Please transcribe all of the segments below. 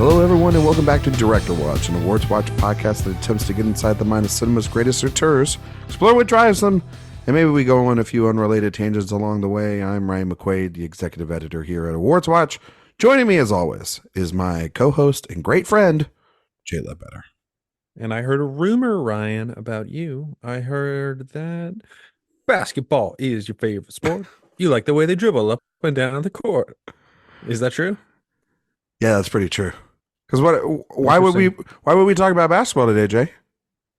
Hello, everyone, and welcome back to Director Watch, an AwardsWatch podcast that attempts to get inside the mind of cinema's greatest auteurs, explore what drives them, and maybe we go on a few unrelated tangents along the way. I'm Ryan McQuade, the executive editor here at AwardsWatch. Joining me, as always, is my co-host and great friend, Jay Ledbetter. And I heard a rumor, Ryan, about you. I heard that basketball is your favorite sport. You like the way they dribble up and down the court. Is that true? Yeah, that's pretty true. Because why would we talk about basketball today, Jay?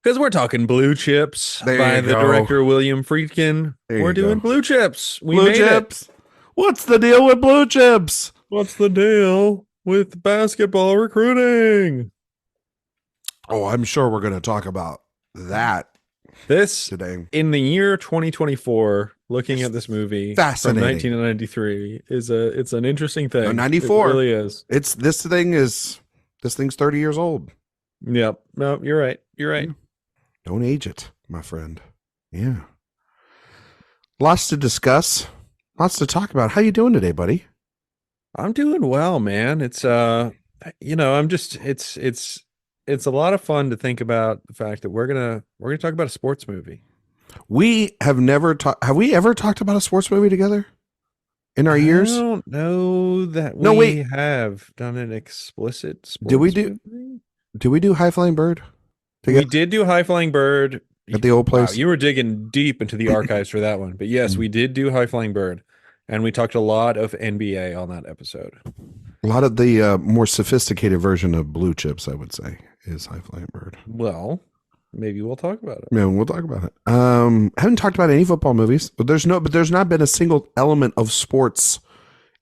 Because we're talking Blue Chips by the director William Friedkin. We're doing Blue Chips. Blue Chips. What's the deal with Blue Chips? What's the deal with basketball recruiting? Oh, I'm sure we're going to talk about that this today. In the year 2024, looking at this movie from 1993 it's an interesting thing. No, 94. It really is. This thing's 30 years old. Yep. No, you're right. Don't age it, my friend. Yeah. Lots to discuss. Lots to talk about. How you doing today, buddy? I'm doing well, man. It's it's a lot of fun to think about the fact that we're gonna talk about a sports movie. We have never talked. Have we ever talked about a sports movie together in our years? I don't know that we have done an explicit sports movie. Did we do High Flying Bird together? We did do High Flying Bird at the old place. Wow, you were digging deep into the archives for that one, but yes, we did do High Flying Bird, and we talked a lot of NBA on that episode. A lot of the more sophisticated version of Blue Chips, I would say, is High Flying Bird. Well, maybe we'll talk about it. Yeah, we'll talk about it. Haven't talked about any football movies, but there's not been a single element of sports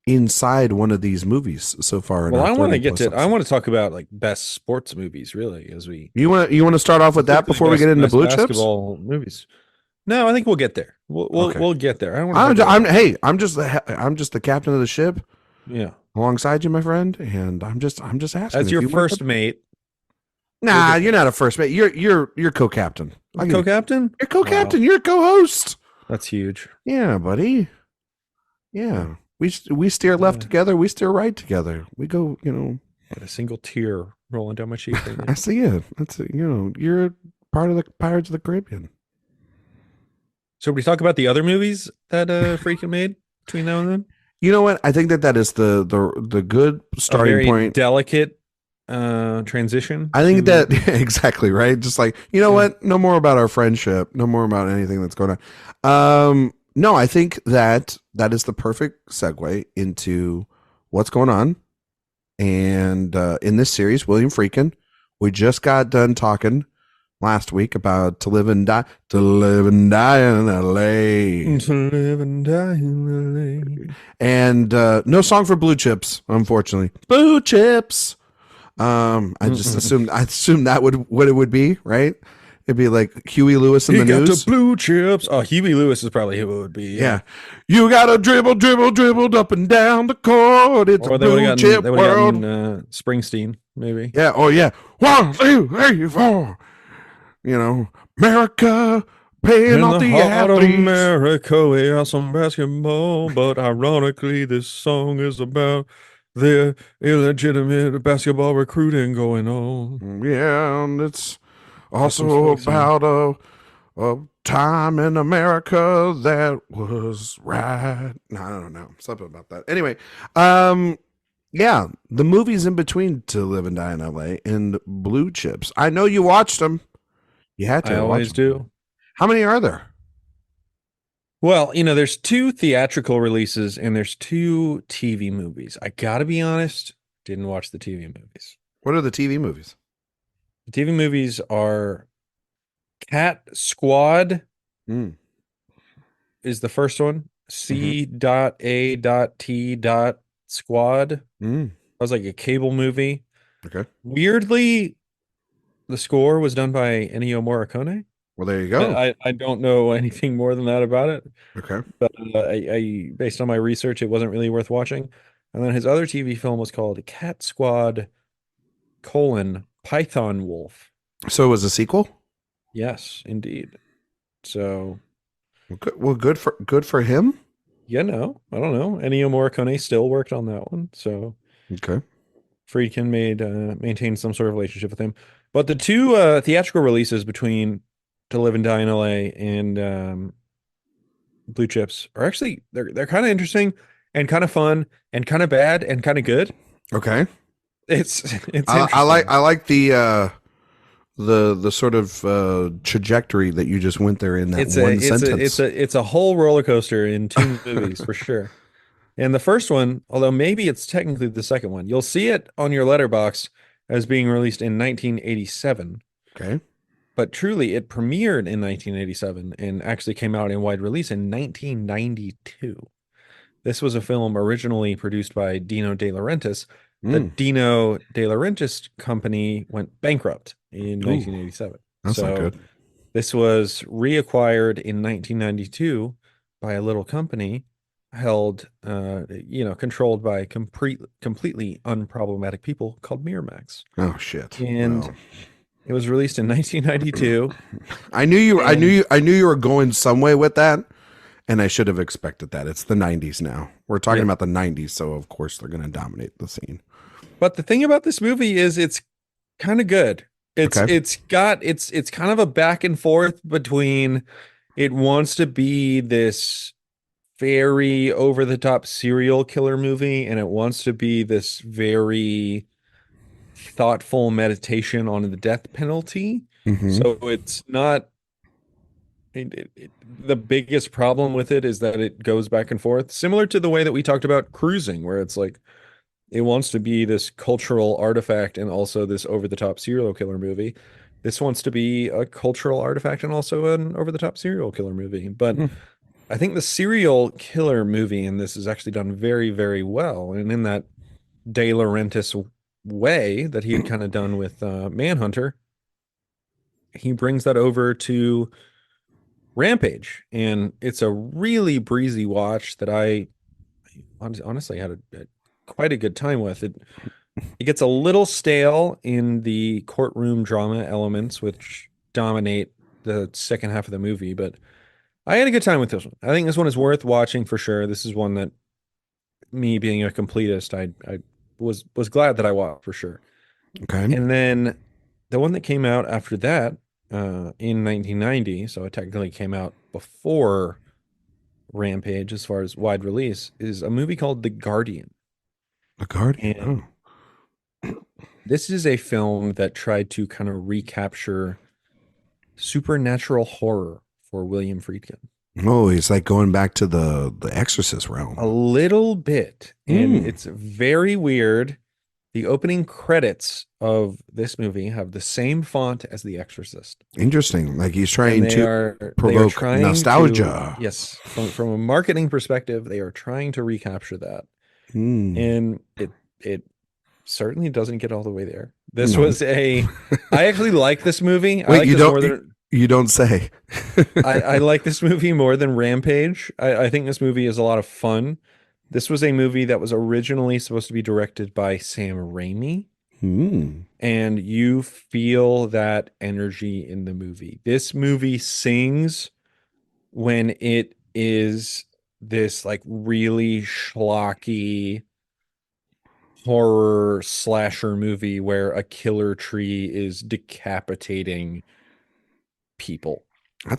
inside one of these movies so far. Well, I want to talk about like best sports movies, really, as we. You want to start off with that before we get into Blue Chips? Basketball movies. No, I think we'll get there. We'll get there. I'm just the captain of the ship. Yeah. Alongside you, my friend, and I'm just asking. As your first mate. Nah, you're not a first mate. You're co-captain. Co-captain? You're co-captain. Wow. You're co-host. That's huge. Yeah, buddy. Yeah. We steer left together. We steer right together. We go, a single tear rolling down my cheek. Right I see it. That's it. You're part of the Pirates of the Caribbean. So we talk about the other movies that Friedkin made between now and then? You know what? I think that is the good starting point. Delicate transition. I think that exactly right. Just like, what? No more about our friendship. No more about anything that's going on. No, I think that is the perfect segue into what's going on. And in this series, William Friedkin, we just got done talking last week about To Live and Die in LA. To live and die in LA. And no song for Blue Chips, unfortunately. Blue Chips. I just assumed that what it would be, right? It'd be like Huey Lewis in the news. Got the Blue Chips. Oh, Huey Lewis is probably who it would be. Yeah. You gotta dribbled up and down the court. It's a blue chip world. Springsteen, maybe. Yeah. Oh, yeah. 1, 2, 3, 4. America paying off the athletes. America, we have some basketball, but ironically, this song is about the illegitimate basketball recruiting going on. Yeah, and it's also about a time in America that was right. No, I don't know. Something about that. Anyway, yeah, the movies in between To Live and Die in LA and Blue Chips. I know you watched them. You had to. I always do. How many are there? Well, there's 2 theatrical releases and there's 2 TV movies. I gotta be honest, didn't watch the TV movies. What are the TV movies? The TV movies are Cat Squad is the first one. C.A.T. Squad. That was like a cable movie. Okay. Weirdly, the score was done by Ennio Morricone. Well, there you go. I don't know anything more than that about it. Okay. But I based on my research, it wasn't really worth watching. And then his other TV film was called Cat Squad: Python Wolf. So it was a sequel? Yes, indeed. So, good for him. Yeah, no, I don't know. Ennio Morricone still worked on that one. So, okay, Friedkin maintained some sort of relationship with him. But the two theatrical releases between To Live and Die in LA and Blue Chips are actually they're kind of interesting and kind of fun and kind of bad and kind of good. Okay. It's I interesting. like the sort of trajectory that you just went there in that one sentence. It's a whole roller coaster in two movies for sure. And the first one, although maybe it's technically the second one, you'll see it on your letterbox as being released in 1987. Okay. But truly, it premiered in 1987 and actually came out in wide release in 1992. This was a film originally produced by Dino De Laurentiis. The Mm. Dino De Laurentiis company went bankrupt in Ooh, 1987. that's not So good. this was reacquired in 1992 by a little company held, controlled by completely unproblematic people called Miramax. Oh shit. And Well, it was released in 1992. And I knew you were going some way with that, and I should have expected that. It's the 90s now. We're talking yeah, about the 90s, so of course they're going to dominate the scene. but the thing about this movie is it's kind of good. Okay. It's kind of a back and forth between it wants to be this very over the top serial killer movie and it wants to be this very thoughtful meditation on the death penalty. Mm-hmm. So it's not the biggest problem with it is that it goes back and forth, similar to the way that we talked about Cruising, where it's like it wants to be this cultural artifact and also this over the top serial killer movie. This wants to be a cultural artifact and also an over the top serial killer movie. But I think the serial killer movie in this is actually done very, very well. And in that De Laurentiis way that he had kind of done with Manhunter, he brings that over to Rampage. And it's a really breezy watch that I honestly had quite a good time with. It gets a little stale in the courtroom drama elements, which dominate the second half of the movie, but I had a good time with this one. I think this one is worth watching for sure. This is one that me being a completist, I was glad that I watched for sure. Okay. And then the one that came out after that, in 1990, so it technically came out before Rampage as far as wide release, is a movie called The Guardian. The Guardian. And Oh. this is a film that tried to kind of recapture supernatural horror for William Friedkin. Oh, he's like going back to the Exorcist A realm. little bit. And Mm. it's very weird. The opening credits of this movie have the same font as The Exorcist. Interesting. Like he's And trying to they are provoke trying nostalgia. yes, from a marketing perspective, they are trying to recapture that. Mm. And it certainly doesn't get all the way there. This No. was I actually like this movie. I Wait, like you this more don't than you don't say. I like this movie more than Rampage. I think this movie is a lot of fun. This was a movie that was originally supposed to be directed by Sam Raimi, Hmm. and you feel that energy in the movie. This movie sings when it is this like really schlocky horror slasher movie where a killer tree is decapitating people. And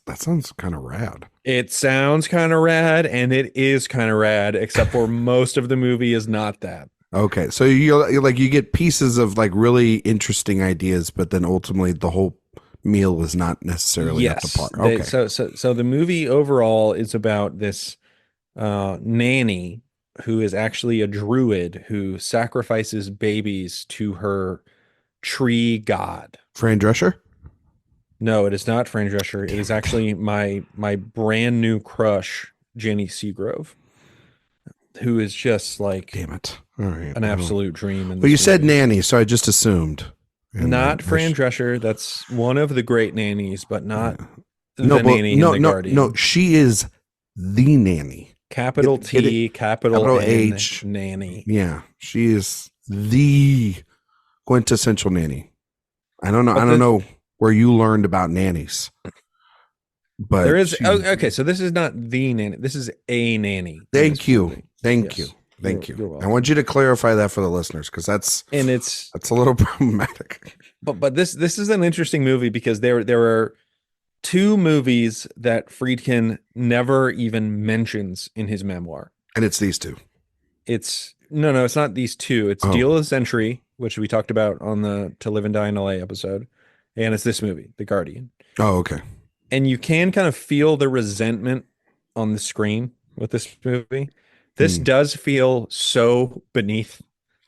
That sounds kind of rad. it sounds kind of rad, and it is kind of rad, except for most of the movie is not that. Okay, so you're like you get pieces of like really interesting ideas, but then ultimately the whole meal is not necessarily up to Yes. par. Okay. So the movie overall is about this nanny who is actually a druid who sacrifices babies to her tree god. Fran Drescher? No, it is not Fran Drescher. It Damn is it. actually my brand new crush, Jenny Seagrove, who is just like Damn it. All right. an absolute dream in Well, you this said movie. nanny, so I just assumed. And Not I Fran Drescher. That's one of the great nannies, but not no, the but nanny in The Guardian. no, she is the nanny. Capital Get T, it? capital N, H. nanny. Yeah, she is the quintessential nanny. I don't know. But I don't know where you learned about nannies, but there is okay. So this is not the nanny. This is a nanny. in Thank this you. movie. Thank Yes. you. Thank you. You're I welcome. want you to clarify that for the listeners because that's a little problematic. But this is an interesting movie because there are two movies that Friedkin never even mentions in his memoir. And it's these two. It's it's not these two. It's Deal of the Century, which we talked about on the To Live and Die in LA episode, and it's this movie, The Guardian. Oh, okay. And you can kind of feel the resentment on the screen with this movie. This does feel so beneath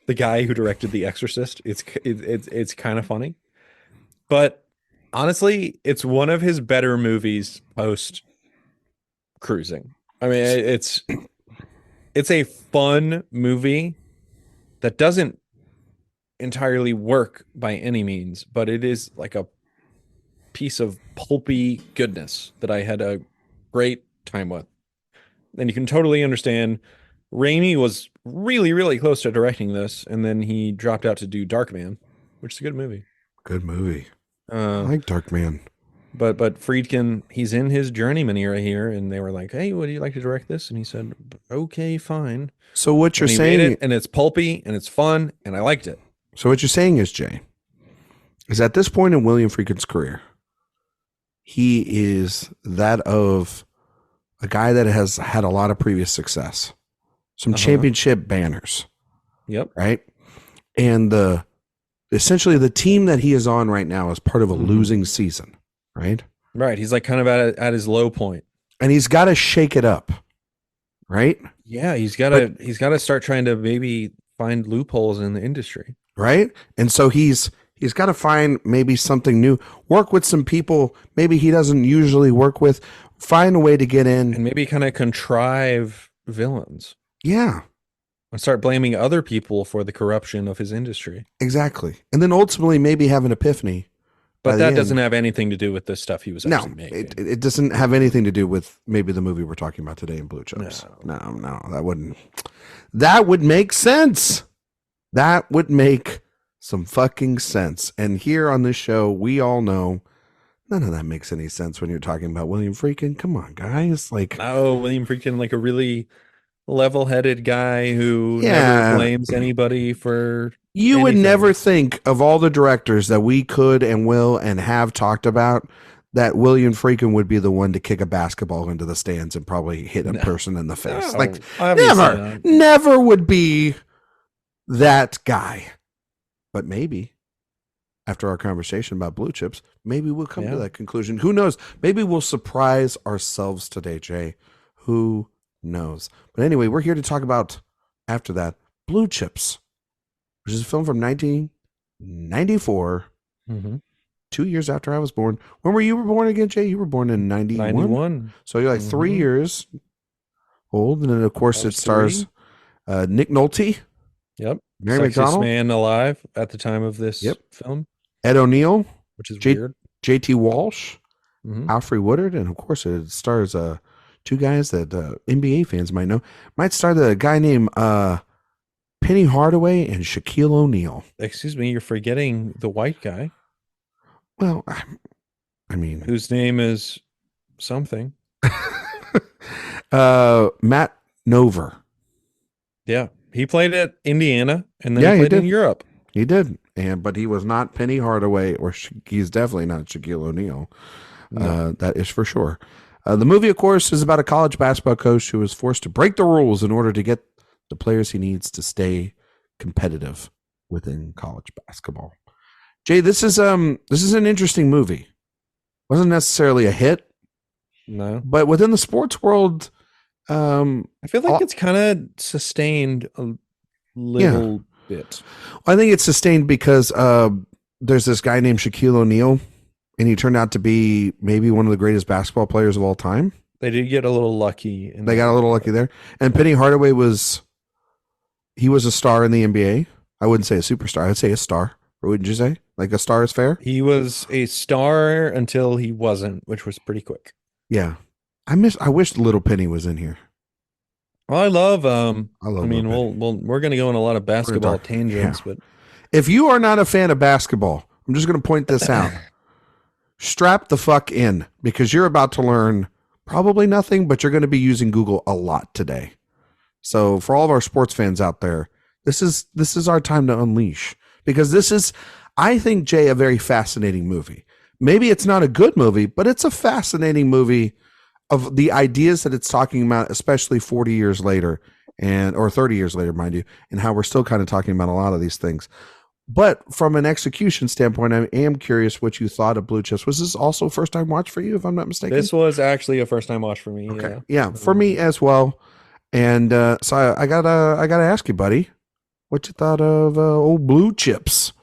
the guy who directed The Exorcist. It's kind of funny, but honestly, it's one of his better movies post cruising. I mean, it's a fun movie that doesn't entirely work by any means, but it is like a piece of pulpy goodness that I had a great time with. And you can totally understand Raimi was really, really close to directing this, and then he dropped out to do Darkman, which is a good movie. Good movie. I like Darkman. But Friedkin, he's in his journeyman era here, and they were like, "Hey, would you like to direct this?" And he said, "Okay, fine." So what you're he saying, made it, and it's pulpy and it's fun, and I liked it. So what you're saying is, Jay, is at this point in William Friedkin's career, he is that of a guy that has had a lot of previous success, some championship banners. Yep. Right. And essentially the team that he is on right now is part of a losing season. Right. Right. He's like kind of at his low point, and he's got to shake it up. Right. Yeah. He's got to start trying to maybe find loopholes in the industry. Right. And so he's got to find maybe something new, work with some people maybe he doesn't usually work with, find a way to get in, and maybe kind of contrive villains. Yeah. And start blaming other people for the corruption of his industry. Exactly. And then ultimately maybe have an epiphany. But that doesn't have anything to do with the stuff he was actually making. It doesn't have anything to do with maybe the movie we're talking about today in Blue Chips. No, that would make sense. That would make some fucking sense. And here on this show, we all know none of that makes any sense when you're talking about William Friedkin. Come on, guys. Like, William Friedkin, like a really level-headed guy who never blames anybody for anything. Would never think of all the directors that we could and will and have talked about that William Friedkin would be the one to kick a basketball into the stands and probably hit a person in the face. Like, never would be that guy. But maybe after our conversation about Blue Chips, maybe we'll come to that conclusion. Who knows? Maybe we'll surprise ourselves today, Jay. Who knows? But anyway, we're here to talk about, after that, Blue Chips, which is a film from 1994, 2 years after I was born. When were you born again, Jay? You were born in 91? 91. So you're like 3 years old. And then, of course, it stars Nick Nolte. Yep. Mary Sexiest McDonald. Man alive at the time of this film. Ed O'Neill. Which is weird. J.T. Walsh. Alfre Woodard. And, of course, it stars two guys that NBA fans might know. Might star the guy named Penny Hardaway and Shaquille O'Neal. Excuse me, you're forgetting the white guy. Well, I mean, whose name is something. Matt Nover. Yeah, he played at Indiana, and then he played in Europe. He did, but he was not Penny Hardaway, or he's definitely not Shaquille O'Neal. No. That is for sure. The movie, of course, is about a college basketball coach who is forced to break the rules in order to get the players he needs to stay competitive within college basketball. Jay, this is an interesting movie. Wasn't necessarily a hit. No. But within the sports world, I feel like it's kind of sustained a little bit. I think it's sustained because there's this guy named Shaquille O'Neal, and he turned out to be maybe one of the greatest basketball players of all time. They did get a little lucky. They got a little lucky there. And Penny Hardaway was a star in the NBA. I wouldn't say a superstar. I would say a star. Or wouldn't you say? Like a star is fair? He was a star until he wasn't, which was pretty quick. Yeah. I wish Little Penny was in here. Well, I love we're going to go on a lot of basketball tangents, but if you are not a fan of basketball, I'm just going to point this out. Strap the fuck in, because you're about to learn probably nothing, but you're going to be using Google a lot today. So for all of our sports fans out there, this is our time to unleash, because this is, I think, Jay, a very fascinating movie. Maybe it's not a good movie, but it's a fascinating movie of the ideas that it's talking about, especially 40 years later, and or 30 years later, mind you, and how we're still kind of talking about a lot of these things. But from an execution standpoint, I am curious what you thought of Blue Chips. Was this also a first time watch for you, if I'm not mistaken? This was actually a first time watch for me. Okay. Yeah. Yeah, for me as well. And so I gotta ask you, buddy, what you thought of old Blue Chips?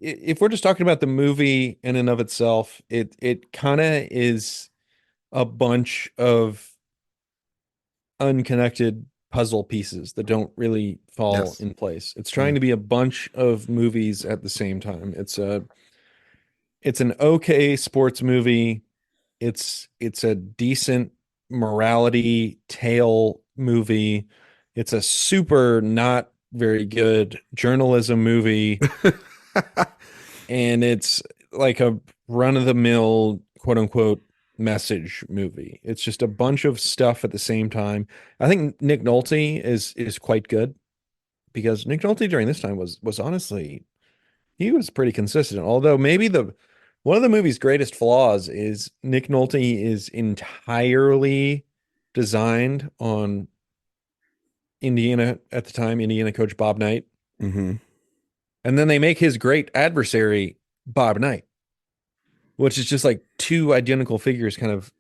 If we're just talking about the movie in and of itself, it kind of is a bunch of unconnected puzzle pieces that don't really fall Yes. in place. It's trying to be a bunch of movies at the same time. It's an okay sports movie. It's a decent morality tale movie. It's a super not very good journalism movie, and it's like a run of the mill quote unquote message movie. It's just a bunch of stuff at the same time. I think Nick Nolte is quite good, because Nick Nolte during this time was honestly, he was pretty consistent. Although maybe the one of the movie's greatest flaws is Nick Nolte is entirely designed on Indiana at the time, Indiana coach Bob Knight. Mm-hmm. And then they make his great adversary Bob Knight, which is just like two identical figures kind of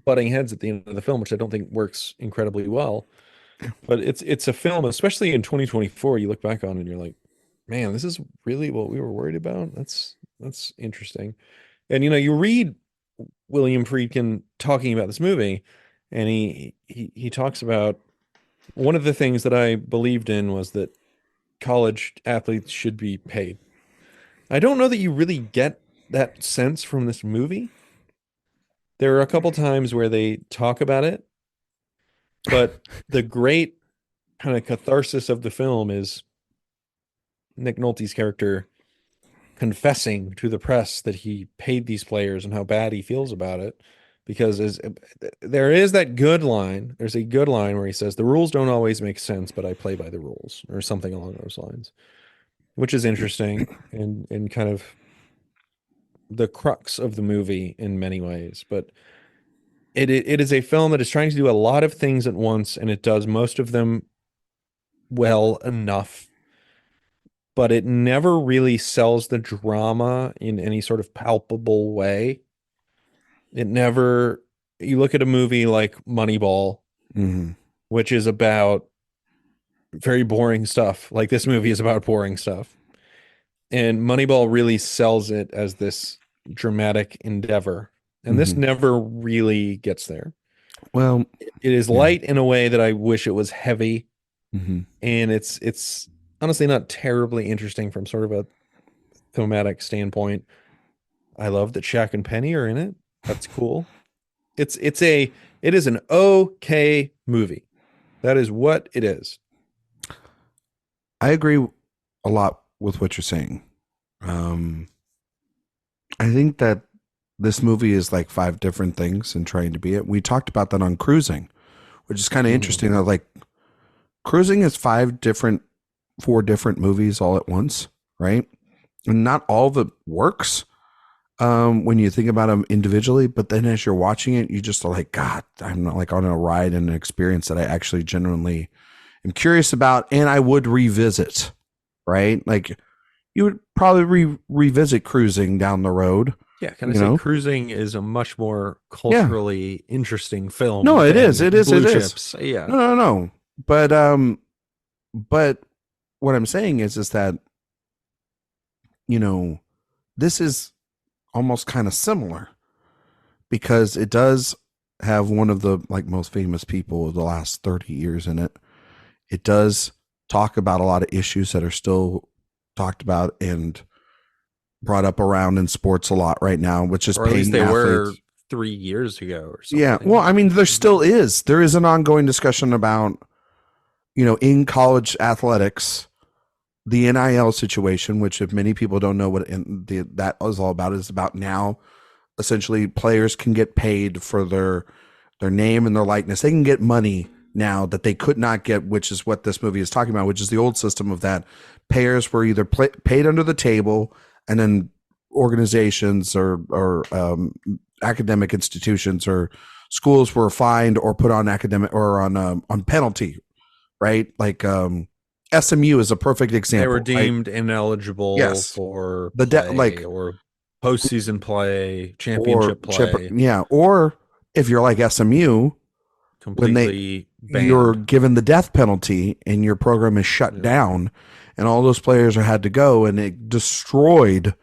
butting heads at the end of the film, which I don't think works incredibly well. But it's a film, especially in 2024, you look back on and you're like, man, this is really what we were worried about. That's interesting. And you read William Friedkin talking about this movie, and he talks about one of the things that I believed in was that college athletes should be paid. I don't know that you really get that sense from this movie. There are a couple times where they talk about it, but the great kind of catharsis of the film is Nick Nolte's character confessing to the press that he paid these players and how bad he feels about it. Because there is that good line. There's a good line where he says, "The rules don't always make sense, but I play by the rules," or something along those lines, which is interesting and kind of the crux of the movie in many ways. But it is a film that is trying to do a lot of things at once, and it does most of them well enough, but it never really sells the drama in any sort of palpable way. It never, you look at a movie like Moneyball, Mm-hmm. which is about very boring stuff. Like this movie is about boring stuff. And Moneyball really sells it as this dramatic endeavor. And this Mm-hmm. never really gets there. Well, It is yeah. light in a way that I wish it was heavy. Mm-hmm. And it's honestly not terribly interesting from sort of a thematic standpoint. I love that Shaq and Penny are in it. That's cool. It is an okay movie. That is what it is. I agree a lot with what you're saying. Um, I think that this movie is like five different things and trying to be it. We talked about that on Cruising, which is kind of interesting. Like Cruising is four different movies all at once, right? And not all of it works when you think about them individually, but then as you're watching it, you just are like, God, I'm not like on a ride and an experience that I actually genuinely am curious about, and I would revisit, right? Like you would probably revisit Cruising down the road. Yeah, can I say Cruising is a much more culturally interesting film? No, it is. than It is. Blue It is. Chips. Yeah. No. But what I'm saying is that this is almost kind of similar because it does have one of the like most famous people of the last 30 years in it. It does talk about a lot of issues that are still talked about and brought up around in sports a lot right now, which is or at least they paying were athletes. 3 years ago or something. Yeah. Well, I mean, there is an ongoing discussion about, in college athletics, the NIL situation, which if many people don't know what that is all about, is about now essentially players can get paid for their name and their likeness. They can get money now that they could not get, which is what this movie is talking about, which is the old system of that payers were either paid under the table, and then organizations or academic institutions or schools were fined or put on academic or on penalty, right? Like SMU is a perfect example. They were deemed ineligible for the play or postseason play, championship play. Or if you're like SMU, completely banned. You're given the death penalty and your program is shut down, and all those players had to go, and it destroyed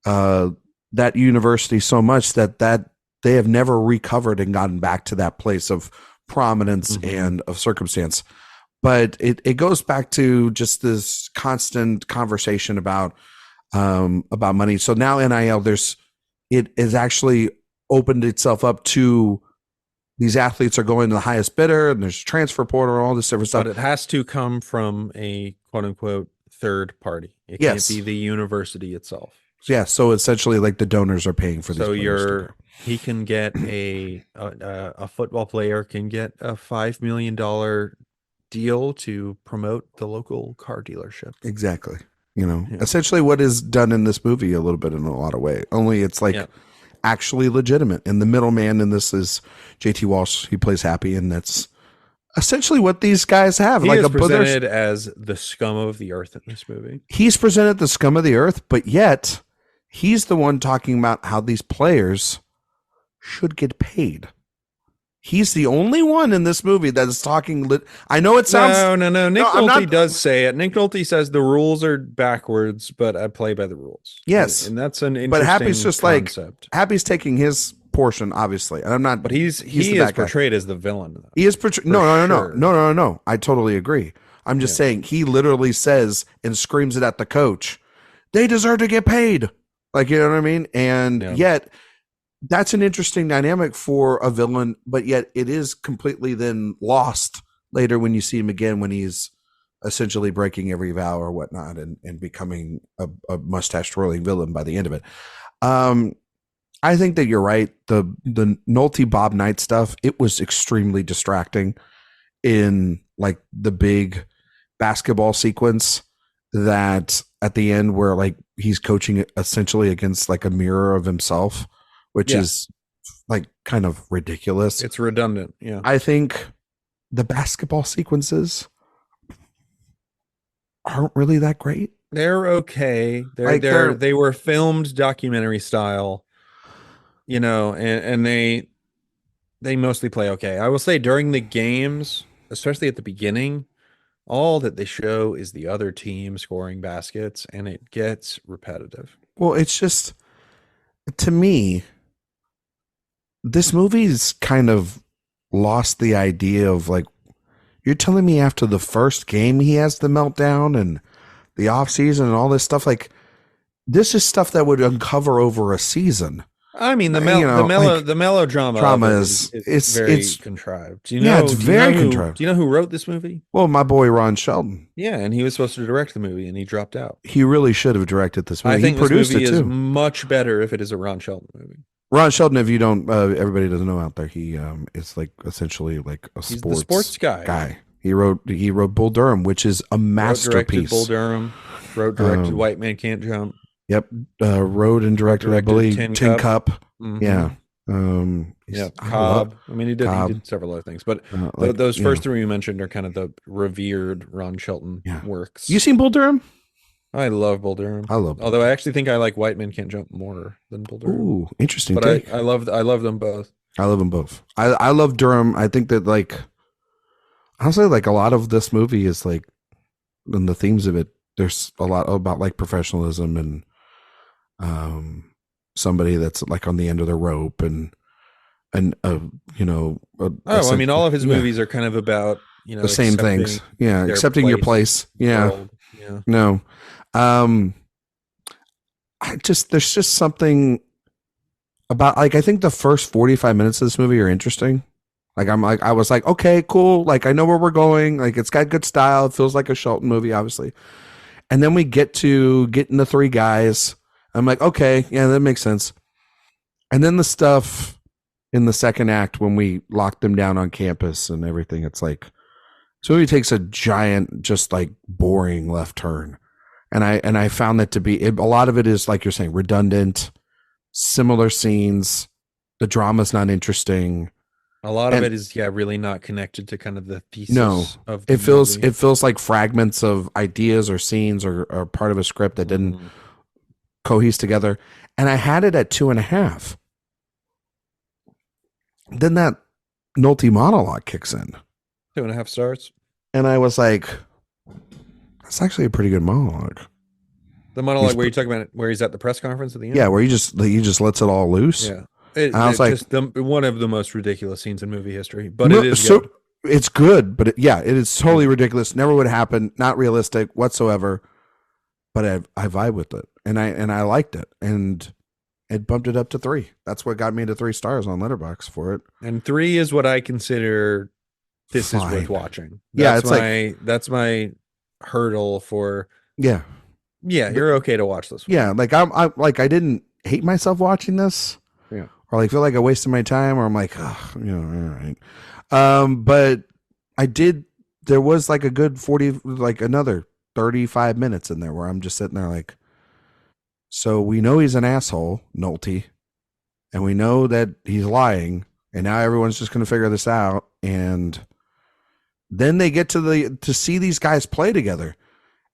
that university so much that they have never recovered and gotten back to that place of prominence and of circumstance. But it goes back to just this constant conversation about money. So now NIL, it has actually opened itself up to these athletes are going to the highest bidder, and there's transfer portal and all this different stuff. But it has to come from a quote unquote third party. It can't be the university itself. Yeah, so essentially, like the donors are paying for these. So he can get a football player can get a $5 million deal to promote the local car dealership. Exactly. Essentially what is done in this movie a little bit in a lot of ways. Only it's like actually legitimate. And the middleman in this is JT Walsh. He plays Happy, and that's essentially what these guys have. He is presented as the scum of the earth in this movie. He's presented the scum of the earth, but yet he's the one talking about how these players should get paid. He's the only one in this movie that is talking. I know it sounds no. Nick Nolte does say it. Nick Nolte says the rules are backwards, but I play by the rules. Yes, and that's an interesting. But Happy's just concept. Happy's taking his portion, obviously, and I'm not. But he is portrayed as the villain. Though, he is portrayed. No. I totally agree. I'm just saying he literally says and screams it at the coach. They deserve to get paid. Like, you know what I mean? And yet. That's an interesting dynamic for a villain, but yet it is completely then lost later when you see him again, when he's essentially breaking every vow or whatnot and becoming a mustache twirling villain by the end of it. I think that you're right. The Nolte Bob Knight stuff, it was extremely distracting in like the big basketball sequence that at the end where like he's coaching essentially against like a mirror of himself, which is like kind of ridiculous. It's redundant. Yeah. I think the basketball sequences aren't really that great. They're okay. They were filmed documentary style, and they mostly play okay. I will say during the games, especially at the beginning, all that they show is the other team scoring baskets, and it gets repetitive. Well, it's just, to me, this movie's kind of lost the idea of like, you're telling me after the first game he has the meltdown and the off season and all this stuff. Like, this is stuff that would uncover over a season. I mean, the melodrama is very contrived. Do you know? It's very contrived. Do you know who wrote this movie? Well, my boy Ron Shelton. Yeah, and he was supposed to direct the movie, and he dropped out. He really should have directed this movie. I think he produced this movie it too. Is much better if it is a Ron Shelton movie. Ron Shelton, if you don't, everybody doesn't know out there, he is like essentially like He's the sports guy. He wrote Bull Durham, which is a masterpiece. Bull Durham. Wrote directed White Man Can't Jump. Yep. Wrote and directed I believe, Tin Cup. Mm-hmm. Yeah. Cobb. He did several other things, but those first three you mentioned are kind of the revered Ron Shelton works. You seen Bull Durham? I love Bull Durham. Although I actually think I like White Men Can't Jump more than Bull Durham. Ooh, interesting. But I love them both. I love them both. I love Durham. I think that like honestly, like a lot of this movie is like, and the themes of it, there's a lot about like professionalism and somebody that's like on the end of the rope all of his movies are kind of about the same things. Yeah, accepting your place. Yeah. World. Yeah. No. There's just something about like I think the first 45 minutes of this movie are interesting. Like I was like, okay, cool. Like I know where we're going. Like it's got good style. It feels like a Shelton movie, obviously. And then we get in the three guys. I'm like, okay, yeah, that makes sense. And then the stuff in the second act when we locked them down on campus and everything. It's like, so he takes a giant, just like boring left turn. And I found that to be a lot of it is like you're saying, redundant, similar scenes. The drama's not interesting. A lot of it is really not connected to kind of the thesis No, of the it movie. feels like fragments of ideas or scenes or part of a script that didn't cohese together. And I had it at 2.5. Then that Nolte monologue kicks in. 2.5 stars. And I was like, that's actually a pretty good monologue. The monologue where you're talking about where he's at the press conference at the end? Yeah, where he just lets it all loose. Yeah. I was like, just one of the most ridiculous scenes in movie history, but it is good. It's good, but it is totally ridiculous. Never would happen. Not realistic whatsoever. But I vibe with it, and I liked it, and it bumped it up to 3. That's what got me to 3 stars on Letterboxd for it. And 3 is what I consider this is worth watching. That's my hurdle for. Yeah, you're okay to watch this one. Yeah, like I'm like I didn't hate myself watching this. Yeah. Or like feel like I wasted my time, or I'm like, oh, all right. But I did. There was like a good 40, like another 35 minutes in there where I'm just sitting there like, so we know he's an asshole, Nolte, and we know that he's lying, and now everyone's just going to figure this out. And then they get to see these guys play together,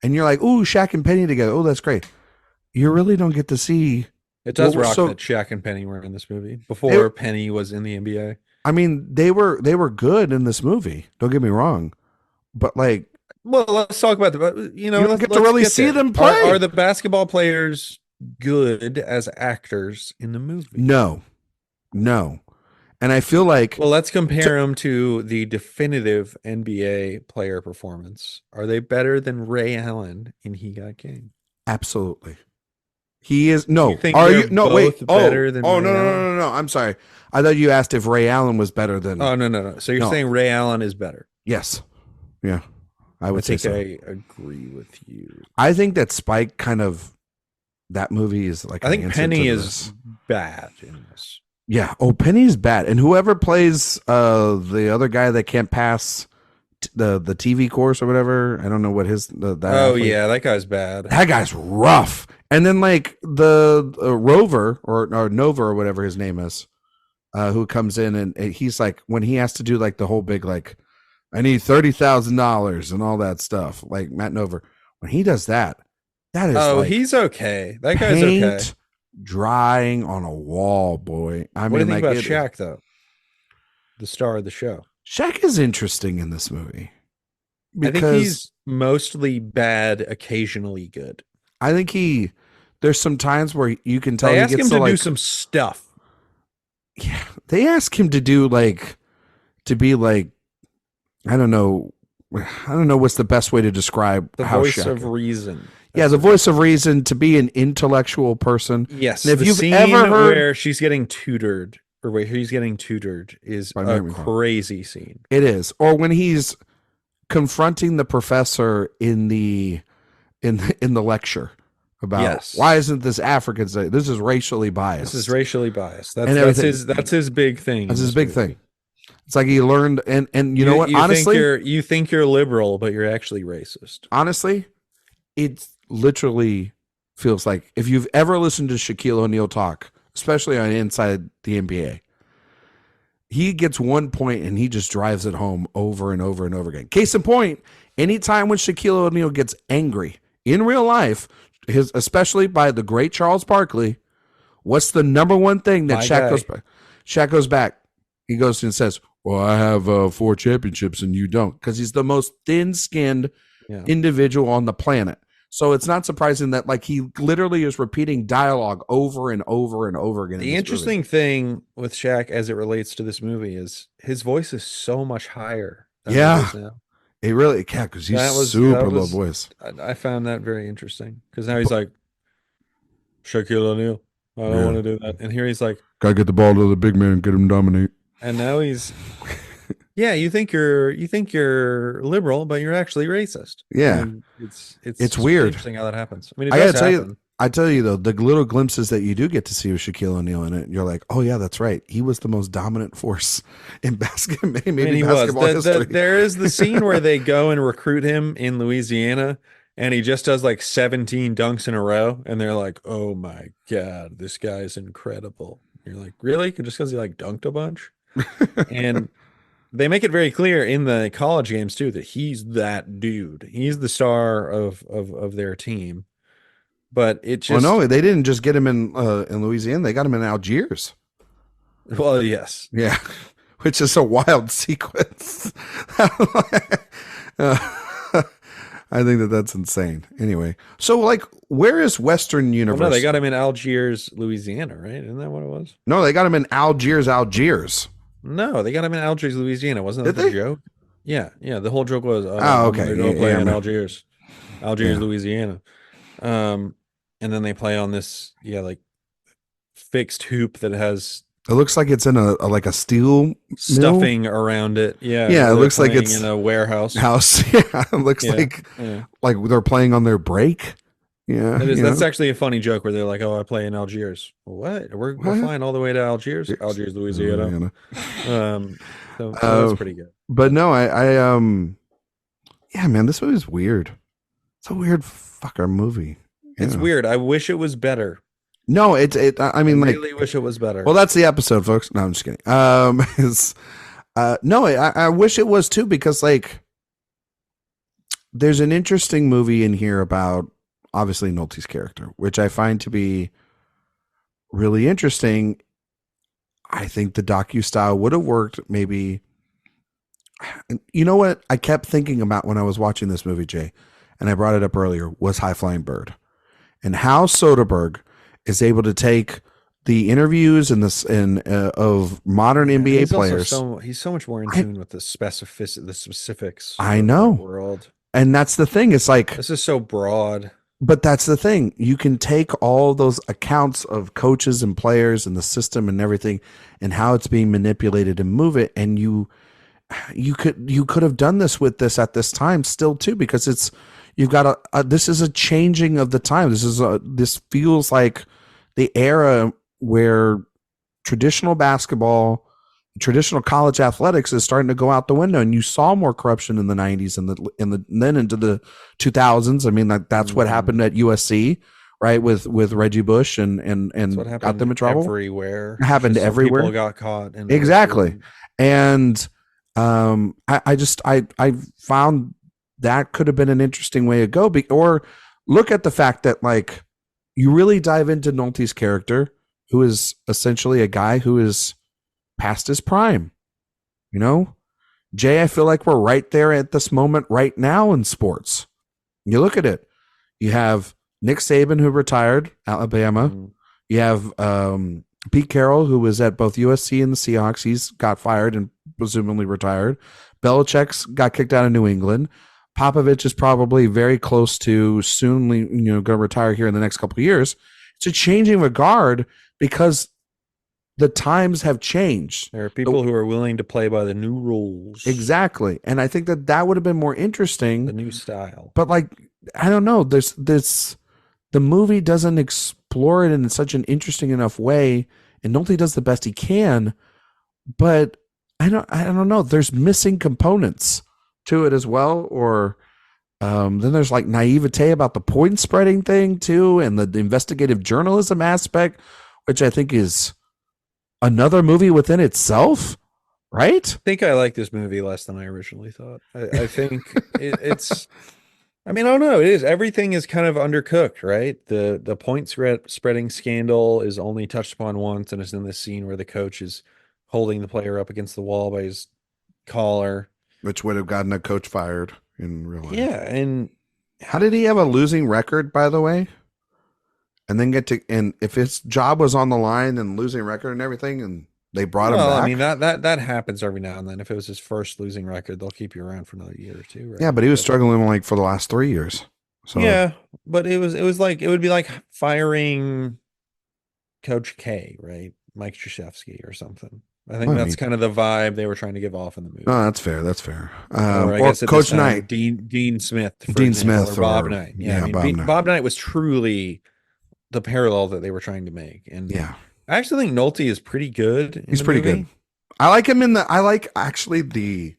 and you're like, ooh, Shaq and Penny together. Oh, that's great. You really don't get to see. It does rock that Shaq and Penny were in this movie before Penny was in the NBA. I mean, they were good in this movie. Don't get me wrong, but like, well, let's talk about you don't get to really see them play. Are the basketball players good as actors in the movie? No, and I feel like, well, let's compare them to the definitive NBA player performance. Are they better than Ray Allen in He Got Game? Absolutely. He is. No, are you? No, wait. Better than no. I'm sorry. I thought you asked if Ray Allen was better than. Oh, no. So you're saying Ray Allen is better? Yes. Yeah, I would say so. I agree with you. I think that Spike kind of, that movie is like. I think Penny is bad in this. Yeah. Oh, Penny's bad, and whoever plays the other guy that can't pass the TV course or whatever. I don't know what his. Yeah, that guy's bad. That guy's rough. And then like the Rover or Nova or whatever his name is, who comes in and he's like, when he has to do like the whole big, like, I need $30,000 and all that stuff. Like Matt Nova, when he does that is like he's okay. That guy's okay. Drying on a wall, boy. What do you think about Shaq though? The star of the show. Shaq is interesting in this movie. I think he's mostly bad, occasionally good. I think there's some times where you can tell they he ask gets him to like, do some stuff. Yeah, they ask him to do like, to be like, I don't know what's the best way to describe the how voice Shaq of reason. Yeah, the voice of reason, to be an intellectual person. Yes, and if you've scene ever heard where she's getting tutored, or where he's getting tutored, is a crazy scene. It is, or when he's confronting the professor in the lecture about why isn't this African? This is racially biased. This is racially biased. That's his big thing. That's his big thing. It's like he learned, and you know what? Honestly, you think you're liberal, but you're actually racist. Honestly, it literally feels like, if you've ever listened to Shaquille O'Neal talk, especially on Inside the NBA, he gets one point and he just drives it home over and over and over again. Case in point, anytime when Shaquille O'Neal gets angry in real life, especially by the great Charles Barkley, what's the number one thing that Shaq goes back? He goes and says, well, I have 4 championships and you don't, because he's the most thin-skinned individual on the planet. So it's not surprising that like he literally is repeating dialogue over and over and over again. The interesting thing with Shaq as it relates to this movie is his voice is so much higher than it is now. It really can't, because he's super low voice. I found that very interesting, because now he's like, Shaquille O'Neal, I don't want to do that. And here he's like, gotta get the ball to the big man and get him dominate. And now he's you think you're liberal, but you're actually racist. Yeah. And it's weird. Interesting how that happens. I mean, I gotta tell you, I tell you though, the little glimpses that you do get to see with Shaquille O'Neal in it, you're like, oh yeah, that's right. He was the most dominant force in basketball, I mean, maybe he was. basketball history. There is the scene where they go and recruit him in Louisiana, and he just does like 17 dunks in a row, and they're like, "Oh my God, this guy's incredible." You're like, "Really? Just because he like dunked a bunch?" And they make it very clear in the college games too that he's that dude. He's the star of their team. But it Well, just, no, they didn't just get him in Louisiana. They got him in Algiers. well, yes. Yeah, which is a wild sequence. I think that that's insane. Anyway, so like, where is Western Well, University? no, they got him in Algiers, Louisiana, right? Isn't that what it was? No, they got him in Algiers, Algiers. No, they got him in Algiers, Louisiana. Wasn't that Did the they? joke? Yeah, yeah. The whole joke was, Oh, okay. they're going to play Yeah, in man. Algiers, Yeah. Louisiana. And then they play on this, like fixed hoop that has It looks like it's in a like a steel mill stuffing around it. Yeah, Yeah, it they're looks like playing it's in a warehouse. house. Yeah, it looks Yeah, like yeah. they're playing on their break. Yeah, That is, you that's know? actually a funny joke where they're like, "Oh, I play in Algiers." What? We're What? flying all the way to Algiers, Louisiana. Um, so that's pretty good. But no, yeah, man, this movie's weird. It's a weird fucker movie. It's Yeah. weird. I wish it was better. No, I mean, I like, really wish it was better. well, that's the episode, folks. No, I'm just kidding. It's, no, I wish it was too, because like, there's an interesting movie in here about obviously Nolte's character, which I find to be really interesting. I think the docu style would have worked maybe. You know what I kept thinking about when I was watching this movie, Jay, and I brought it up earlier, was High Flying Bird, and how Soderbergh is able to take the interviews and this of modern NBA he's players. He's so much more in tune with the specifics. I of know. the world. And that's the thing. It's like, This is so broad. but that's the thing. You can take all those accounts of coaches and players and the system and everything and how it's being manipulated and move it. And you could have done this with this at this time still too, because you've got this is a changing of the time. This feels like the era where traditional basketball, traditional college athletics is starting to go out the window, and you saw more corruption in the 90s and then into the 2000s. I mean, that's what happened at USC, right? With Reggie Bush and got them in trouble everywhere. It happened everywhere. People got caught. Exactly. And I found that could have been an interesting way to go, or look at the fact that like you really dive into Nolte's character, who is essentially a guy who is past his prime. You know, Jay, I feel like we're right there at this moment right now in sports. You look at it. You have Nick Saban, who retired, Alabama. Mm-hmm. You have Pete Carroll, who was at both USC and the Seahawks. He's got fired and presumably retired. Belichick's got kicked out of New England. Popovich is probably very close to soon, going to retire here in the next couple of years. It's a changing of a guard because the times have changed. There are people who are willing to play by the new rules. Exactly. And I think that would have been more interesting. The new style. But like, I don't know. There's this, the movie doesn't explore it in such an interesting enough way. And Nolte does the best he can, but I don't know. There's missing components to it as well. Or then there's like naivete about the point spreading thing too. And the investigative journalism aspect, which I think is another movie within itself, right? I think I like this movie less than I originally thought. I think it's, I mean, I don't know. It is. Everything is kind of undercooked, right? The point spreading scandal is only touched upon once, and it's in this scene where the coach is holding the player up against the wall by his collar. Which would have gotten a coach fired in real life. Yeah, and how did he have a losing record, by the way? And then and if his job was on the line and losing record and everything, and they brought him back. I mean, that happens every now and then. If it was his first losing record, they'll keep you around for another year or two, right? Yeah, but he was struggling like for the last 3 years. So yeah, but it was like, it would be like firing Coach K, right? Mike Krzyzewski or something. I think that's kind of the vibe they were trying to give off in the movie. Oh, that's fair. That's fair. Or Coach Knight, Dean Smith, Dean Smith, or Bob Knight. Yeah, I mean, Bob Knight was truly the parallel that they were trying to make. And Yeah, I actually think Nolte is pretty good in he's the pretty good. movie. I like him in the. I like actually the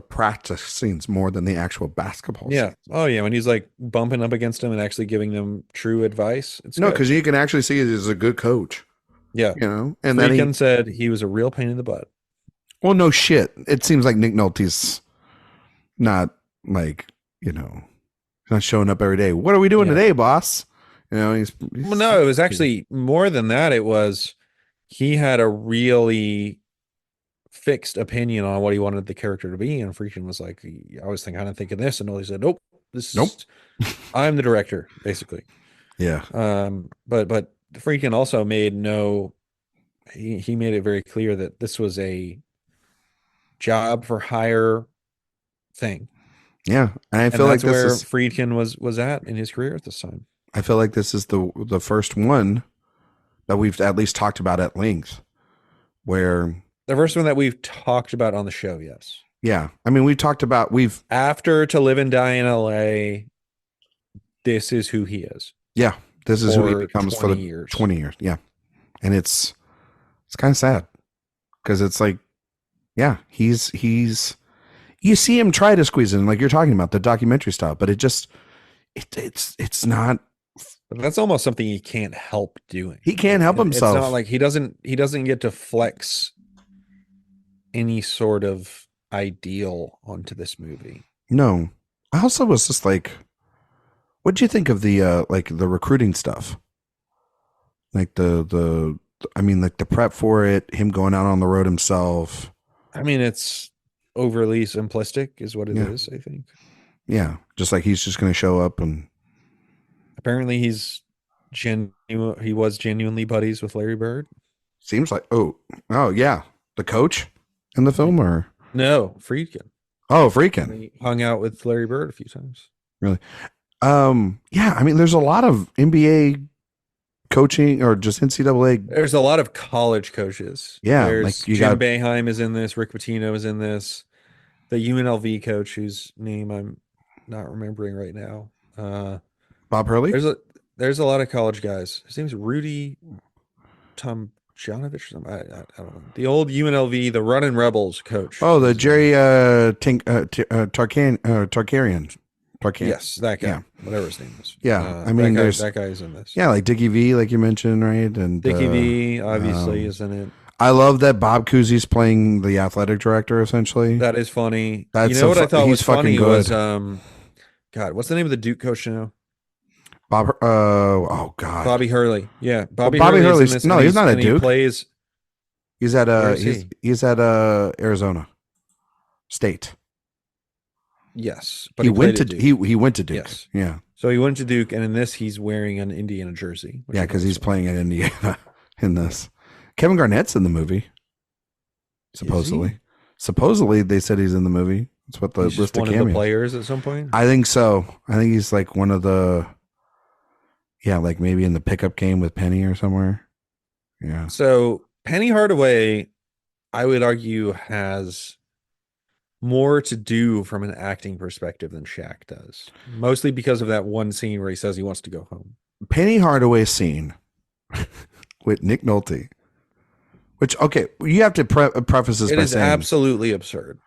practice scenes more than the actual basketball Yeah. scenes. Oh yeah, when he's like bumping up against him and actually giving them true advice, it's No, good. because you can actually see he's a good coach. Yeah. You know, and then he. Friedkin said he was a real pain in the butt. Well, no shit. It seems like Nick Nolte's not like you know not showing up every day. What are we doing Yeah. today, boss? You know, Well, no, it was actually more than that. It was he had a really fixed opinion on what he wanted the character to be, and Friedkin was like, I was kind of thinking this, and Nolte said, nope, this nope. is I'm the director, basically. Yeah. But Friedkin also made no he made it very clear that this was a job for hire thing. Yeah, and I And feel like that's this where is. Friedkin was at in his career at this time. I feel like this is the first one that we've at least talked about at length. Where, The first one that we've talked about on the show, yes. yeah, I mean, we've After To Live and Die in LA, this is who he is. yeah, this is who he For becomes for 20 the years. 20 years. Yeah, and it's kind of sad because it's like, yeah, he's you see him try to squeeze in like you're talking about the documentary style, but it's not. But that's almost something he can't help doing. He can't help himself. It's not like he doesn't get to flex any sort of ideal onto this movie. No, I also was just like, what do you think of the like the recruiting stuff? Like I mean, like the prep for it, him going out on the road himself. I mean, it's overly simplistic, is what it is. I think. Yeah, just like he's just going to show up and. Apparently, he was genuinely buddies with Larry Bird. Seems like oh yeah, the coach in the film or no Friedkin. Oh, Friedkin. He hung out with Larry Bird a few times. Really? Yeah, I mean, there's a lot of NBA coaching or just NCAA. There's a lot of college coaches. Yeah, there's like you Jim got Boeheim is in this. Rick Pitino is in this. The UNLV coach, whose name I'm not remembering right now. Bob Hurley. There's a lot of college guys. His name's Rudy Tomjanovich or something. I don't know. The old UNLV, the Running Rebels coach. Oh, the Jerry Tarkarian. Yes, that guy. Yeah. Whatever his name is. Yeah, I mean, that guy is in this. Yeah, like Dickie V, like you mentioned, right? And Dickie V obviously is in it. I love that Bob Cousy's playing the athletic director. Essentially, that is funny. That's you know what I thought was funny good. was God, what's the name of the Duke coach now? Bob. Oh God, Bobby Hurley. Yeah, Bobby Hurley's no, he's not a Duke. He plays. He's at he's at Arizona State. Yes, but he went to Duke. He went to Duke. Yes. Yeah. So he went to Duke, and in this, he's wearing an Indiana jersey. Yeah, because he's playing at Indiana in this. Kevin Garnett's in the movie. Supposedly, they said he's in the movie. That's what the list of cameos. One of the players at some point. I think so. I think he's like one of the. Yeah, like maybe in the pickup game with Penny or somewhere. Yeah. So Penny Hardaway, I would argue, has more to do from an acting perspective than Shaq does. Mostly because of that one scene where he says he wants to go home. Penny Hardaway scene with Nick Nolte. Which, okay, you have to preface this by saying. It is absolutely absurd.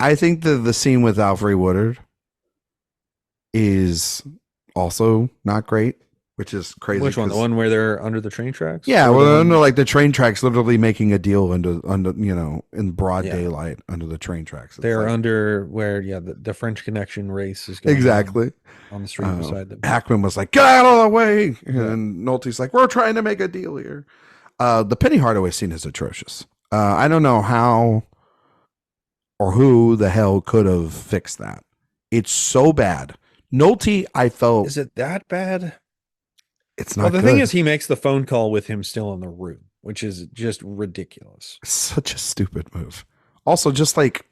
I think the scene with Alfred Woodard is also not great. Which is crazy. Which one? The one where they're under the train tracks? Yeah, well, they're under like the train tracks, literally making a deal under in broad daylight under the train tracks. They're like, under where the French Connection race is going exactly on the street beside them. Hackman was like, "Get out of the way," and Nolte's like, "We're trying to make a deal here." The Penny Hardaway scene is atrocious. I don't know how or who the hell could have fixed that. It's so bad. Nolte, I felt, is it that bad? It's not. Well, the thing is, he makes the phone call with him still in the room, which is just ridiculous. Such a stupid move. Also, just like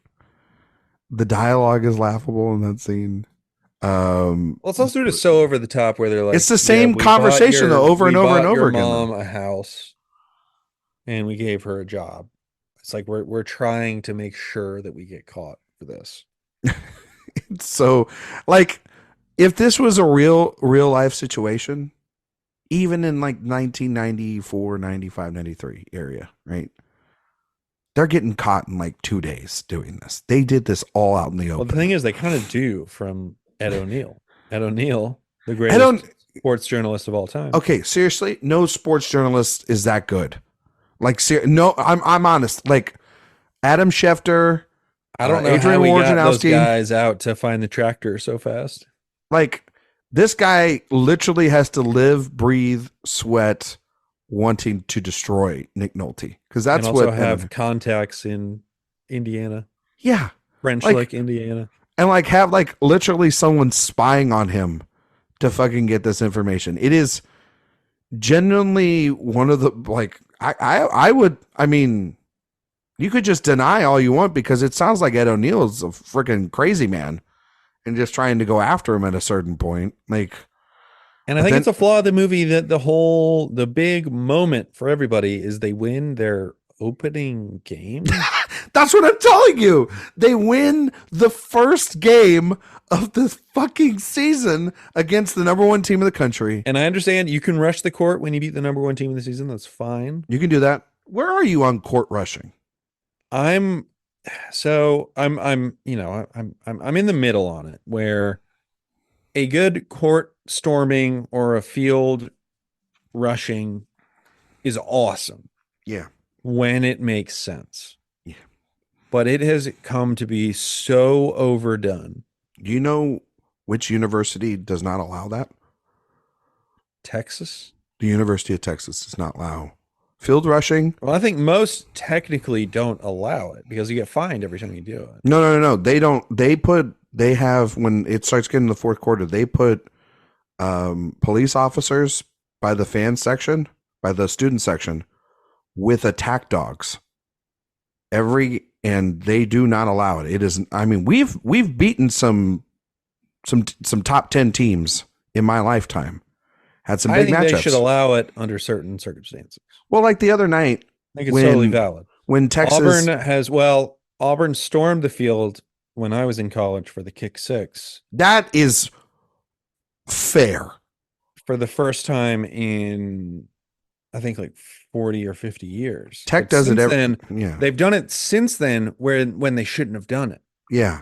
the dialogue is laughable in that scene. Well, it's also just so over the top where they're like, it's the same conversation though, over and over and over again. Mom a house, and we gave her a job. It's like we're trying to make sure that we get caught for this. So, like, if this was a real life situation. even in like 1994, 95, 93 area, right? They're getting caught in like 2 days doing this. They did this all out in the Well, open. the thing is, they kind of do from Ed O'Neill. Ed O'Neill, the I don't. greatest sports journalist of all time. Okay, seriously, no sports journalist is that good. Like, no, I'm honest. Like Adam Schefter, I don't know Adrian how we got those Wojnarowski, guys out to find the tractor so fast. like this guy literally has to live, breathe, sweat, wanting to destroy Nick Nolte because that's and also what have contacts in Indiana, yeah, French like, like Indiana, and like have like literally someone spying on him to fucking get this information. It is genuinely one of the like I would, I mean, you could just deny all you want because it sounds like Ed O'Neill is a freaking crazy man and just trying to go after him at a certain point. Like, and I think it's a flaw of the movie that the big moment for everybody is they win their opening game. That's what I'm telling you. They win the first game of the fucking season against the number one team in the country. And I understand you can rush the court when you beat the number one team in the season. That's fine. You can do that. Where are you on court rushing? I'm you know, I'm in the middle on it where a good court storming or a field rushing is awesome. Yeah. When it makes sense. Yeah. But it has come to be so overdone. Do you know which university does not allow that? Texas? The University of Texas does not allow field rushing. Well, I think most technically don't allow it because you get fined every time you do it. No. They don't. They have, when it starts getting in the fourth quarter, they put police officers by the fan section, by the student section, with attack dogs. And they do not allow it. It is. I mean, we've beaten some top 10 teams in my lifetime. Had some big matchups. I think they should allow it under certain circumstances. Well, like the other night, I think it's totally valid. When Texas Auburn stormed the field when I was in college for the kick six. That is fair. For the first time in, I think, like 40 or 50 years. Tech does it every. Yeah, they've done it since then, when they shouldn't have done it. Yeah,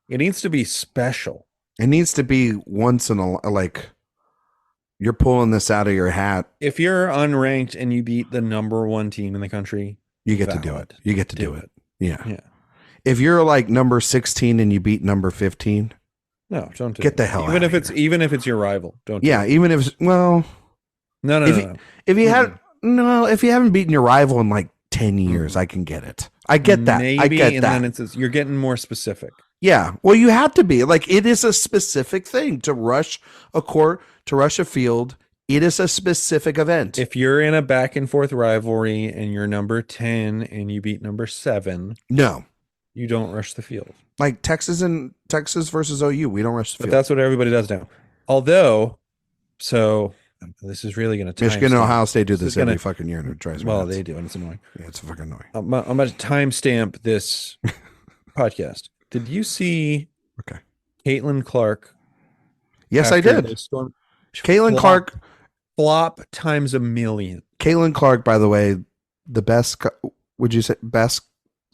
it needs to be special. It needs to be once in a, like, you're pulling this out of your hat. If you're unranked and you beat the number one team in the country, you get valid. to do it. You get to do it. Yeah. Yeah. If you're like number 16 and you beat number 15, no, don't do get it. the hell even out if of it's here. Even if it's your rival, don't. Yeah, even if it's, well, no. If you had if you haven't beaten your rival in like 10 years, I can get it. I get that. Maybe, I get and that. Then you're getting more specific. Yeah. Well, you have to be. Like, it is a specific thing to rush a court, to rush a field. It is a specific event. If you're in a back and forth rivalry and you're number 10 and you beat number 7, no, you don't rush the field. Like Texas versus OU, we don't rush the field. But that's what everybody does now. Although, so this is really going to Michigan and Ohio State do this every fucking year, and it drives me nuts. Well, they do, and it's annoying. Yeah, it's fucking annoying. I'm about to timestamp this podcast. Did you see? Okay. Caitlin Clark? Yes, I did. Caitlin Clark. Flop times a million. Caitlin Clark, by the way, the best, would you say, best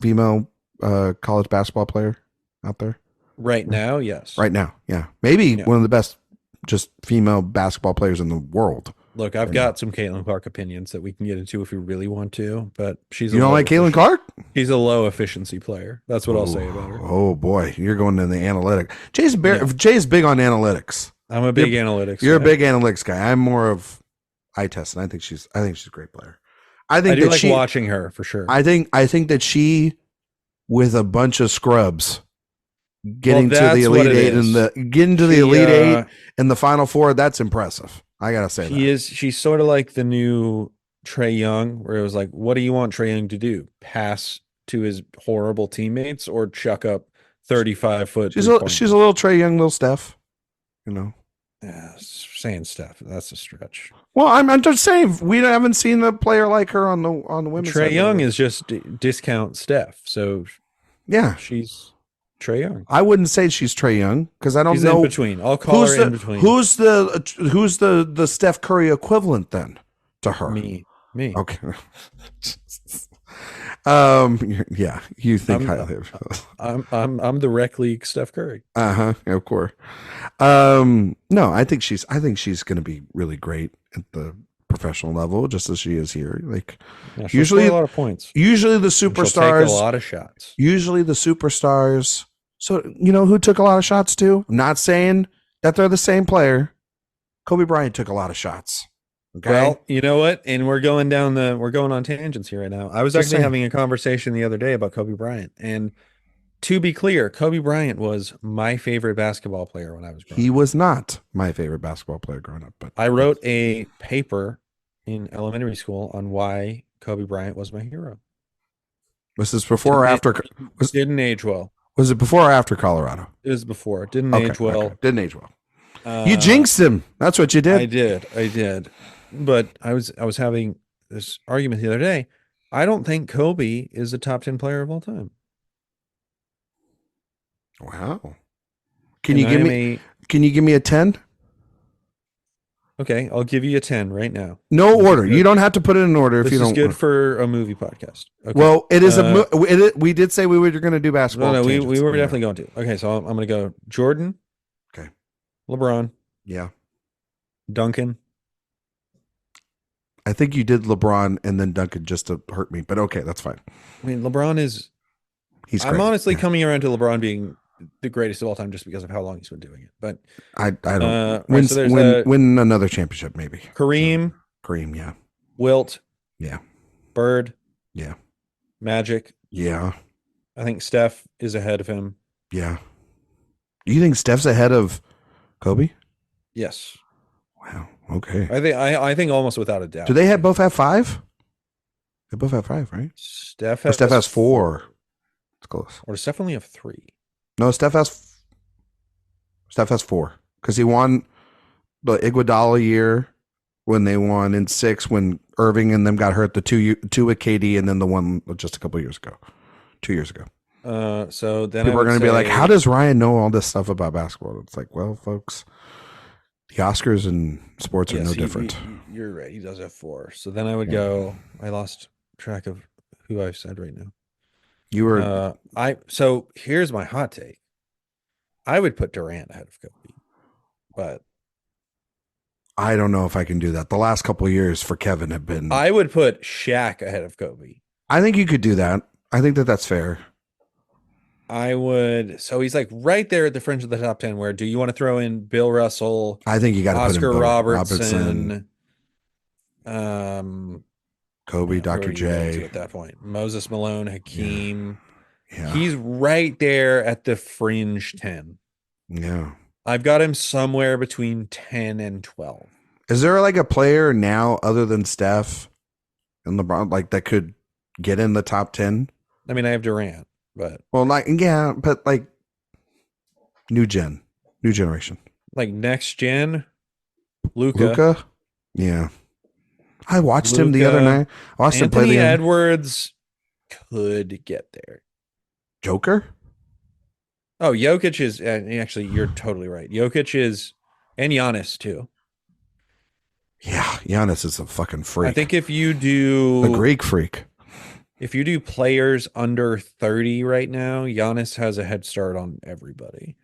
female college basketball player out there? Right now, yes. Right now, yeah. Maybe one of the best just female basketball players in the world. Look, I've got some Caitlin Clark opinions that we can get into if we really want to, but she's. You don't like Caitlin Clark? She's a low efficiency player. That's what I'll say about her. Oh boy, you're going to the analytic. Jay's big on analytics. I'm a big analytics. You're a big analytics guy. I'm more of eye test, and I think she's a great player. I do like watching her for sure. I think that she, with a bunch of scrubs, getting to the Elite Eight and the Elite Eight and the Final Four, that's impressive. I gotta say she's sort of like the new Trae Young, where it was like, what do you want Trae Young to do? Pass to his horrible teammates or chuck up 35-foot? She's a little Trae Young, little Steph, you know. Yeah, saying stuff, that's a stretch. Well, I'm just saying we haven't seen a player like her on the women's. Trae Young is just discount Steph, so yeah, she's Trae Young. I wouldn't say she's Trae Young because I don't She's know in between. I'll call her in between. Who's the Steph Curry equivalent then to her? Me. Okay. Yeah, you think highly of her. I'm the rec league Steph Curry. Of course. No, I think she's going to be really great at the professional level, just as she is here. Like, usually a lot of points. Usually the superstars take a lot of shots. Usually the superstars. So you know who took a lot of shots too? I'm not saying that they're the same player. Kobe Bryant took a lot of shots. Okay. Well, you know what? And we're going on tangents here right now. I was actually having a conversation the other day about Kobe Bryant. And to be clear, Kobe Bryant was my favorite basketball player when I was growing up. He was not my favorite basketball player growing up, but I wrote a paper in elementary school on why Kobe Bryant was my hero. Was this before or after? Didn't age well. Was it before or after Colorado? It was before. Didn't age well. Okay. Didn't age well. You jinxed him. That's what you did. I did. But I was having this argument the other day. I don't think Kobe is the top 10 player of all time. Wow. Can you give me a 10? Okay, I'll give you a 10 right now. No order. You don't have to put it in order if you don't. This is good for a movie podcast. Okay. Well, it is we did say we were going to do basketball. No, we were definitely going to. Okay, so I'm going to go Jordan. Okay. LeBron. Yeah. Duncan. I think you did LeBron and then Duncan just to hurt me, but okay, that's fine. I mean, LeBron is. He's great. I'm honestly coming around to LeBron being the greatest of all time just because of how long he's been doing it. But I don't win another championship maybe. Kareem, yeah. Wilt, yeah. Bird, yeah. Magic, yeah. I think Steph is ahead of him. Yeah. Do you think Steph's ahead of Kobe? Yes. Wow. Okay. I think almost without a doubt. Do they both have 5? They both have 5, right? Steph has 4. It's close. Or does Steph only have 3? No, Steph has 4 because he won the Iguodala year when they won in 6 when Irving and them got hurt. The two with KD and then the one just a couple years ago, 2 years ago. So then people are going to be like, "How does Ryan know all this stuff about basketball?" It's like, well, folks, the Oscars and sports are no different. You're right. He does have 4. So then I would go. I lost track of who I've said right now. You were so here's my hot take. I would put Durant ahead of Kobe, but I don't know if I can do that. The last couple of years for Kevin have been. I would put Shaq ahead of Kobe. I think you could do that. I think that's fair. I would. So he's like right there at the fringe of the top 10. Where do you want to throw in Bill Russell? I think you got to put in Oscar Robertson. Kobe, Dr. J. At that point, Moses Malone, Hakeem. Yeah. He's right there at the fringe 10. Yeah. I've got him somewhere between 10 and 12. Is there like a player now other than Steph and LeBron like that could get in the top 10? I mean, I have Durant, but but like new generation. Like next gen, Luka. Luka? Yeah. I watched him the other night. I watched him play Anthony Edwards could get there. Joker? Oh, Jokic is actually, you're totally right. Jokic is, and Giannis too. Yeah, Giannis is a fucking freak. I think if you do a Greek freak, if you do players under 30 right now, Giannis has a head start on everybody.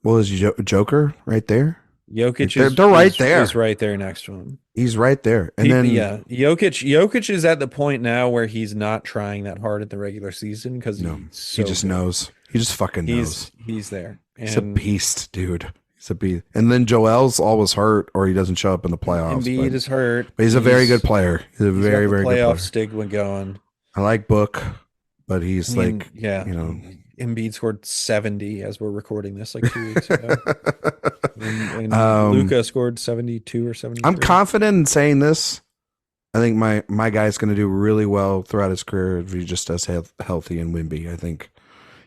Well, is Joker right there? Jokic they're right there. He's right there next to him. He's right there. And then Jokic is at the point now where he's not trying that hard at the regular season because he just knows. He just fucking knows. He's there. And he's a beast, dude. He's a beast. And then Joel's always hurt or he doesn't show up in the playoffs. Embiid is hurt. But he's a very good player. He's a very, very good player. Playoff stigma going. I like Book, but he's Embiid scored 70 as we're recording this like 2 weeks ago. and Luka scored 72 or 73. I'm confident in saying this. I think my guy's going to do really well throughout his career if he just does healthy and Wemby. I think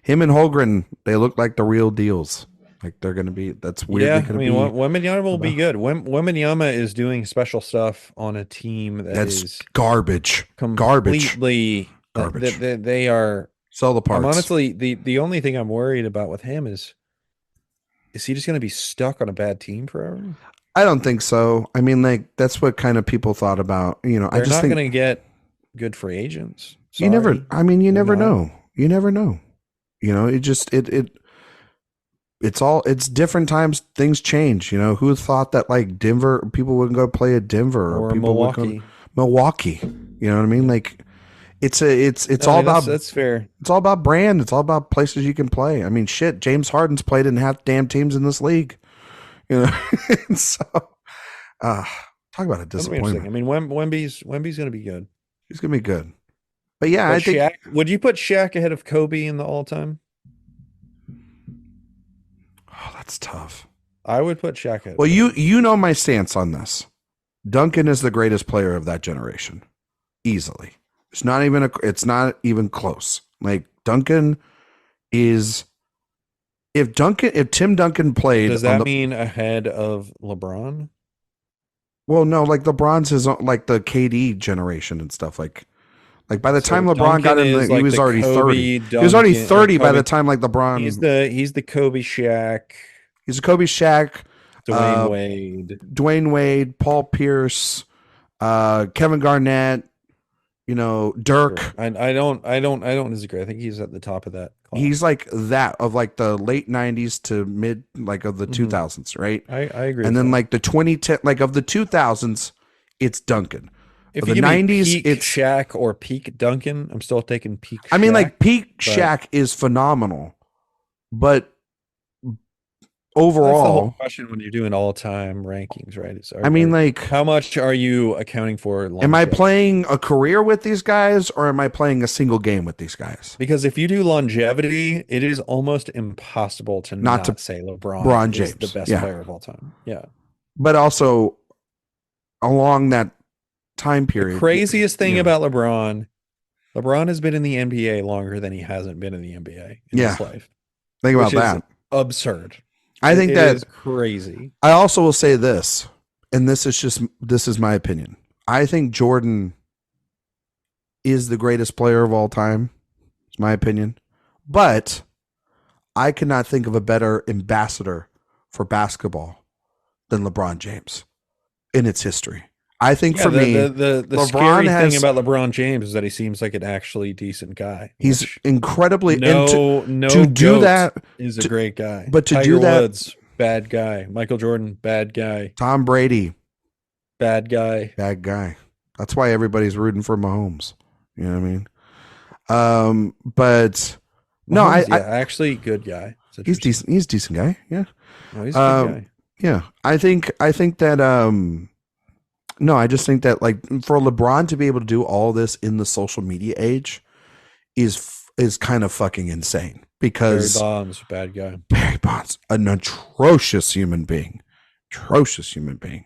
him and Holmgren, they look like the real deals. Like they're going to be. That's weird. Yeah, I mean, Wembanyama will be good. Wembanyama is doing special stuff on a team that's garbage. Completely garbage. They are Sell the I'm parts. honestly the only thing I'm worried about with him is he just going to be stuck on a bad team forever? I don't think so. I mean, like that's what kind of people thought about. I They're just not think going to get good free agents. you never. Sorry, I mean, you they're never not. know. You never know. It just it's different times. Things change. Who thought that like Denver people wouldn't go play at Denver or Or people would go to Milwaukee. Milwaukee. You know what I mean? Yeah. Like it's No, I all mean about that's fair. it's all about brand. It's all about places you can play. I mean, shit. James Harden's played in half damn teams in this league. You know, so uh, talk about a That'll be interesting. disappointment. I mean, Wemby's going to be good. He's gonna be good. But yeah, I But think Shaq, would you put Shaq ahead of Kobe in the all time? that's tough. I would put Shaq ahead of Well, Kobe. you know my stance on this. Duncan is the greatest player of that generation, easily. It's not even close. Like Duncan is if Tim Duncan played Does that mean ahead of LeBron? well, no, like LeBron's his own, like the KD generation and stuff like by the So time LeBron got Duncan in, is he like was the already 30. Kobe He was already Duncan or 30 by Kobe. the time like LeBron. He's the Kobe Shaq, He's a Kobe Shaq, Dwayne Wade. Dwayne Wade, Paul Pierce, Kevin Garnett, Dirk. Sure. I don't disagree. I think he's at the top of that class. He's like that of like the late 90s to mid like of the 2000s, right? I agree. And with then that. like the 2010 like of the 2000s, it's Duncan. If Of you the give me 90s, peak it's Shaq or peak Duncan, I'm still taking peak Shaq. I mean like peak but Shaq is phenomenal, but that's the whole overall, question when you're doing all-time rankings, right? I mean like how much are you accounting for am I longevity? playing a career with these guys or am I playing a single game with these guys? Because if you do longevity, it is almost impossible to Not to say LeBron LeBron is the James. best Yeah. player of all time. Yeah. But also along that time The period. craziest thing yeah. about LeBron has been in the NBA longer than he hasn't been in the NBA in Yeah. his life. Think about which is that. absurd. I think It that is crazy. I also will say this, and this is my opinion. I think Jordan is the greatest player of all time. It's my opinion. But I cannot think of a better ambassador for basketball than LeBron James in its history. I think for me, the LeBron scary has- thing about LeBron James is that he seems like an actually decent guy. he's which incredibly and no to do goat that is a to- great guy. but to Tiger do that- Woods, bad guy. Michael Jordan, bad guy. Tom Brady, Bad guy. bad guy. That's why everybody's rooting for Mahomes. You know what I mean? But no, Mahomes, I actually good guy. It's he's interesting. decent. He's a decent guy. Yeah. No, he's a good guy. Yeah. I think that no, I just think that like for LeBron to be able to do all this in the social media age is kind of fucking insane Barry because Bonds, bad guy. Barry Bonds, an atrocious human being. Atrocious human being.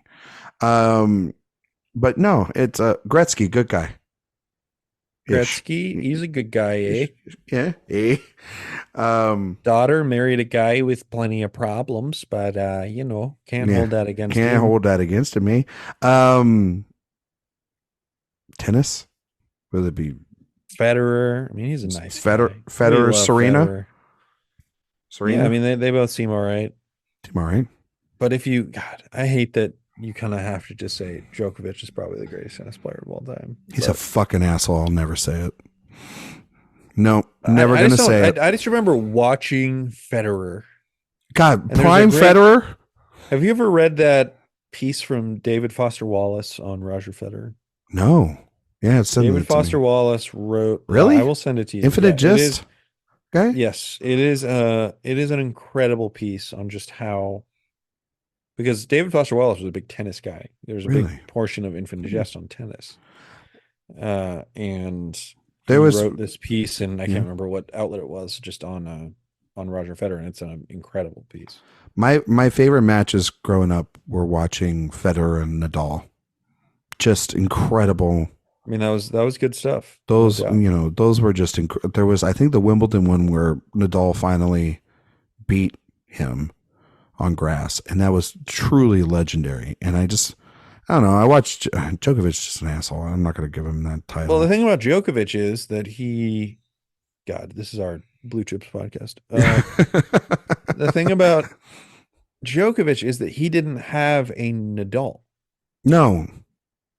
But no, it's Gretzky, good guy. Ish. Gretzky, he's a good guy, eh? Yeah. Daughter married a guy with plenty of problems, but can't Yeah, hold that against can't him. hold that against him, eh? Tennis? Would it be Federer, I mean, he's a nice Federer, guy. Federer, We love Serena? Federer. Serena? Yeah, I mean, they both seem all right. all right. But God, I hate that you kind of have to just say Djokovic is probably the greatest tennis player of all time. He's But a fucking asshole. I'll never say it. No, never I gonna just say don't- it. I just remember watching Federer. God, there's a prime great- Federer? Have you ever read that piece from David Foster Wallace on Roger Federer? No. Yeah, send David it to me. Foster Wallace wrote. Really? I will send it to you. Infinite Yeah, it Gist? is- Okay. Yes, it is. It is an incredible piece on just how, because David Foster Wallace was a big tennis guy. There's a Really? big portion of Infinite Jest on tennis, and There he was- wrote this piece, and I Yeah. can't remember what outlet it was, just on Roger Federer, and it's an incredible piece. My favorite matches growing up were watching Federer and Nadal. Just incredible. I mean, that was good stuff. Those, No doubt. those were just there was, I think, the Wimbledon one where Nadal finally beat him on grass, and that was truly legendary. And I don't know. I watched Djokovic, just an asshole. I'm not going to give him that title. Well, the thing about Djokovic is that he God, this is our Blue Chips podcast. The thing about Djokovic is that he didn't have a Nadal. No.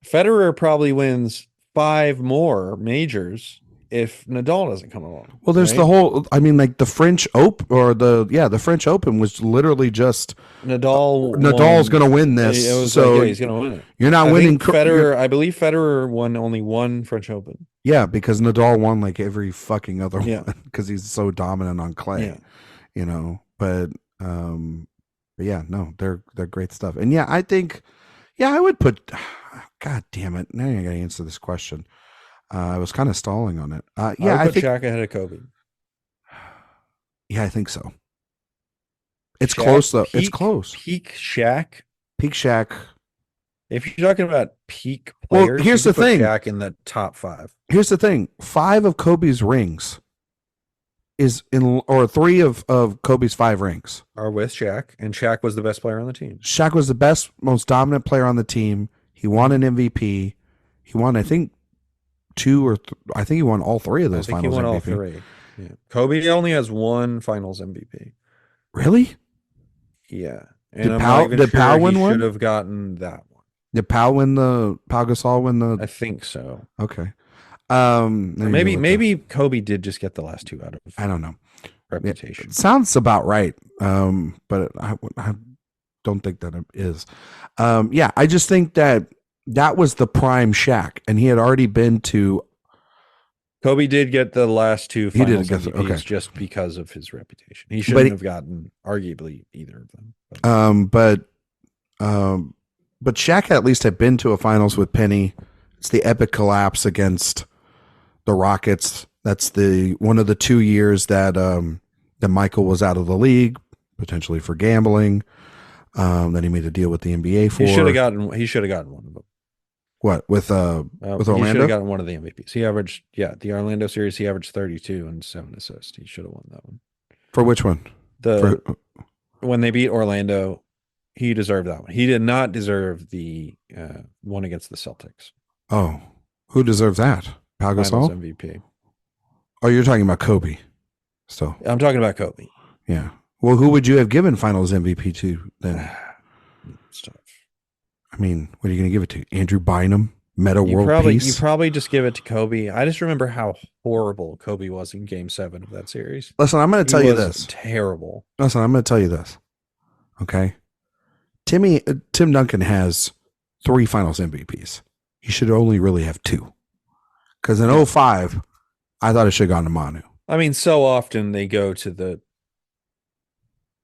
Federer probably wins 5 more majors if Nadal doesn't come along. Well, there's the whole, I mean, like the French Open the French Open was literally just Nadal's going to win this. It was so he's going to win it. You're not winning. I believe Federer won only 1 French Open. Yeah, because Nadal won like every fucking other one because he's so dominant on clay. Yeah. But yeah, no, they're great stuff. And yeah, I think, I would put, God damn it. Now I got to answer this question. I was kind of stalling on it. I think Shaq ahead of Kobe. Yeah, I think so. It's Shaq, close though. It's close. Peak Shaq. If you're talking about peak players, well, here's the thing. Shaq in the top 5. Here's the thing. 5 of Kobe's rings or 3 of Kobe's 5 rings are with Shaq, and Shaq was the best player on the team. Shaq was the best, most dominant player on the team. He won an MVP. He won, I think, 2 I think he won all 3 of those finals. He won MVP. All 3. Yeah. Kobe only has 1 finals MVP. Really? Yeah. And did Pau win one? Should have gotten that one. Did Pau Gasol win the? I think so. Okay. Maybe Kobe did just get the last 2 out of. I don't know. Reputation. It sounds about right. But I don't think that it is. I just think that was the prime Shaq, and he had already been to. Kobe did get the last 2 finals MVPs just because of his reputation. He shouldn't have gotten arguably either of them. But Shaq at least had been to a finals with Penny. It's the epic collapse against the Rockets. That's one of the 2 years that Michael was out of the league, potentially for gambling. That he made a deal with the NBA for. He should have gotten one of them. What with Orlando? He should have gotten one of the MVPs. He averaged, the Orlando series. He averaged 32 and 7 assists. He should have won that one. For which one? When they beat Orlando, he deserved that one. He did not deserve the one against the Celtics. Oh, who deserves that? Pau Gasol MVP. Oh, you're talking about Kobe. So I'm talking about Kobe. Yeah. Well, who would you have given Finals MVP to then? Stuff. I mean, what are you going to give it to? Andrew Bynum, World Peace? You probably just give it to Kobe. I just remember how horrible Kobe was in Game 7 of that series. Listen, I'm going to tell you this. Terrible. Listen, I'm going to tell you this. Okay? Tim Duncan has 3 Finals MVPs. He should only really have 2. Because in 2005, I thought it should have gone to Manu. I mean, so often they go to the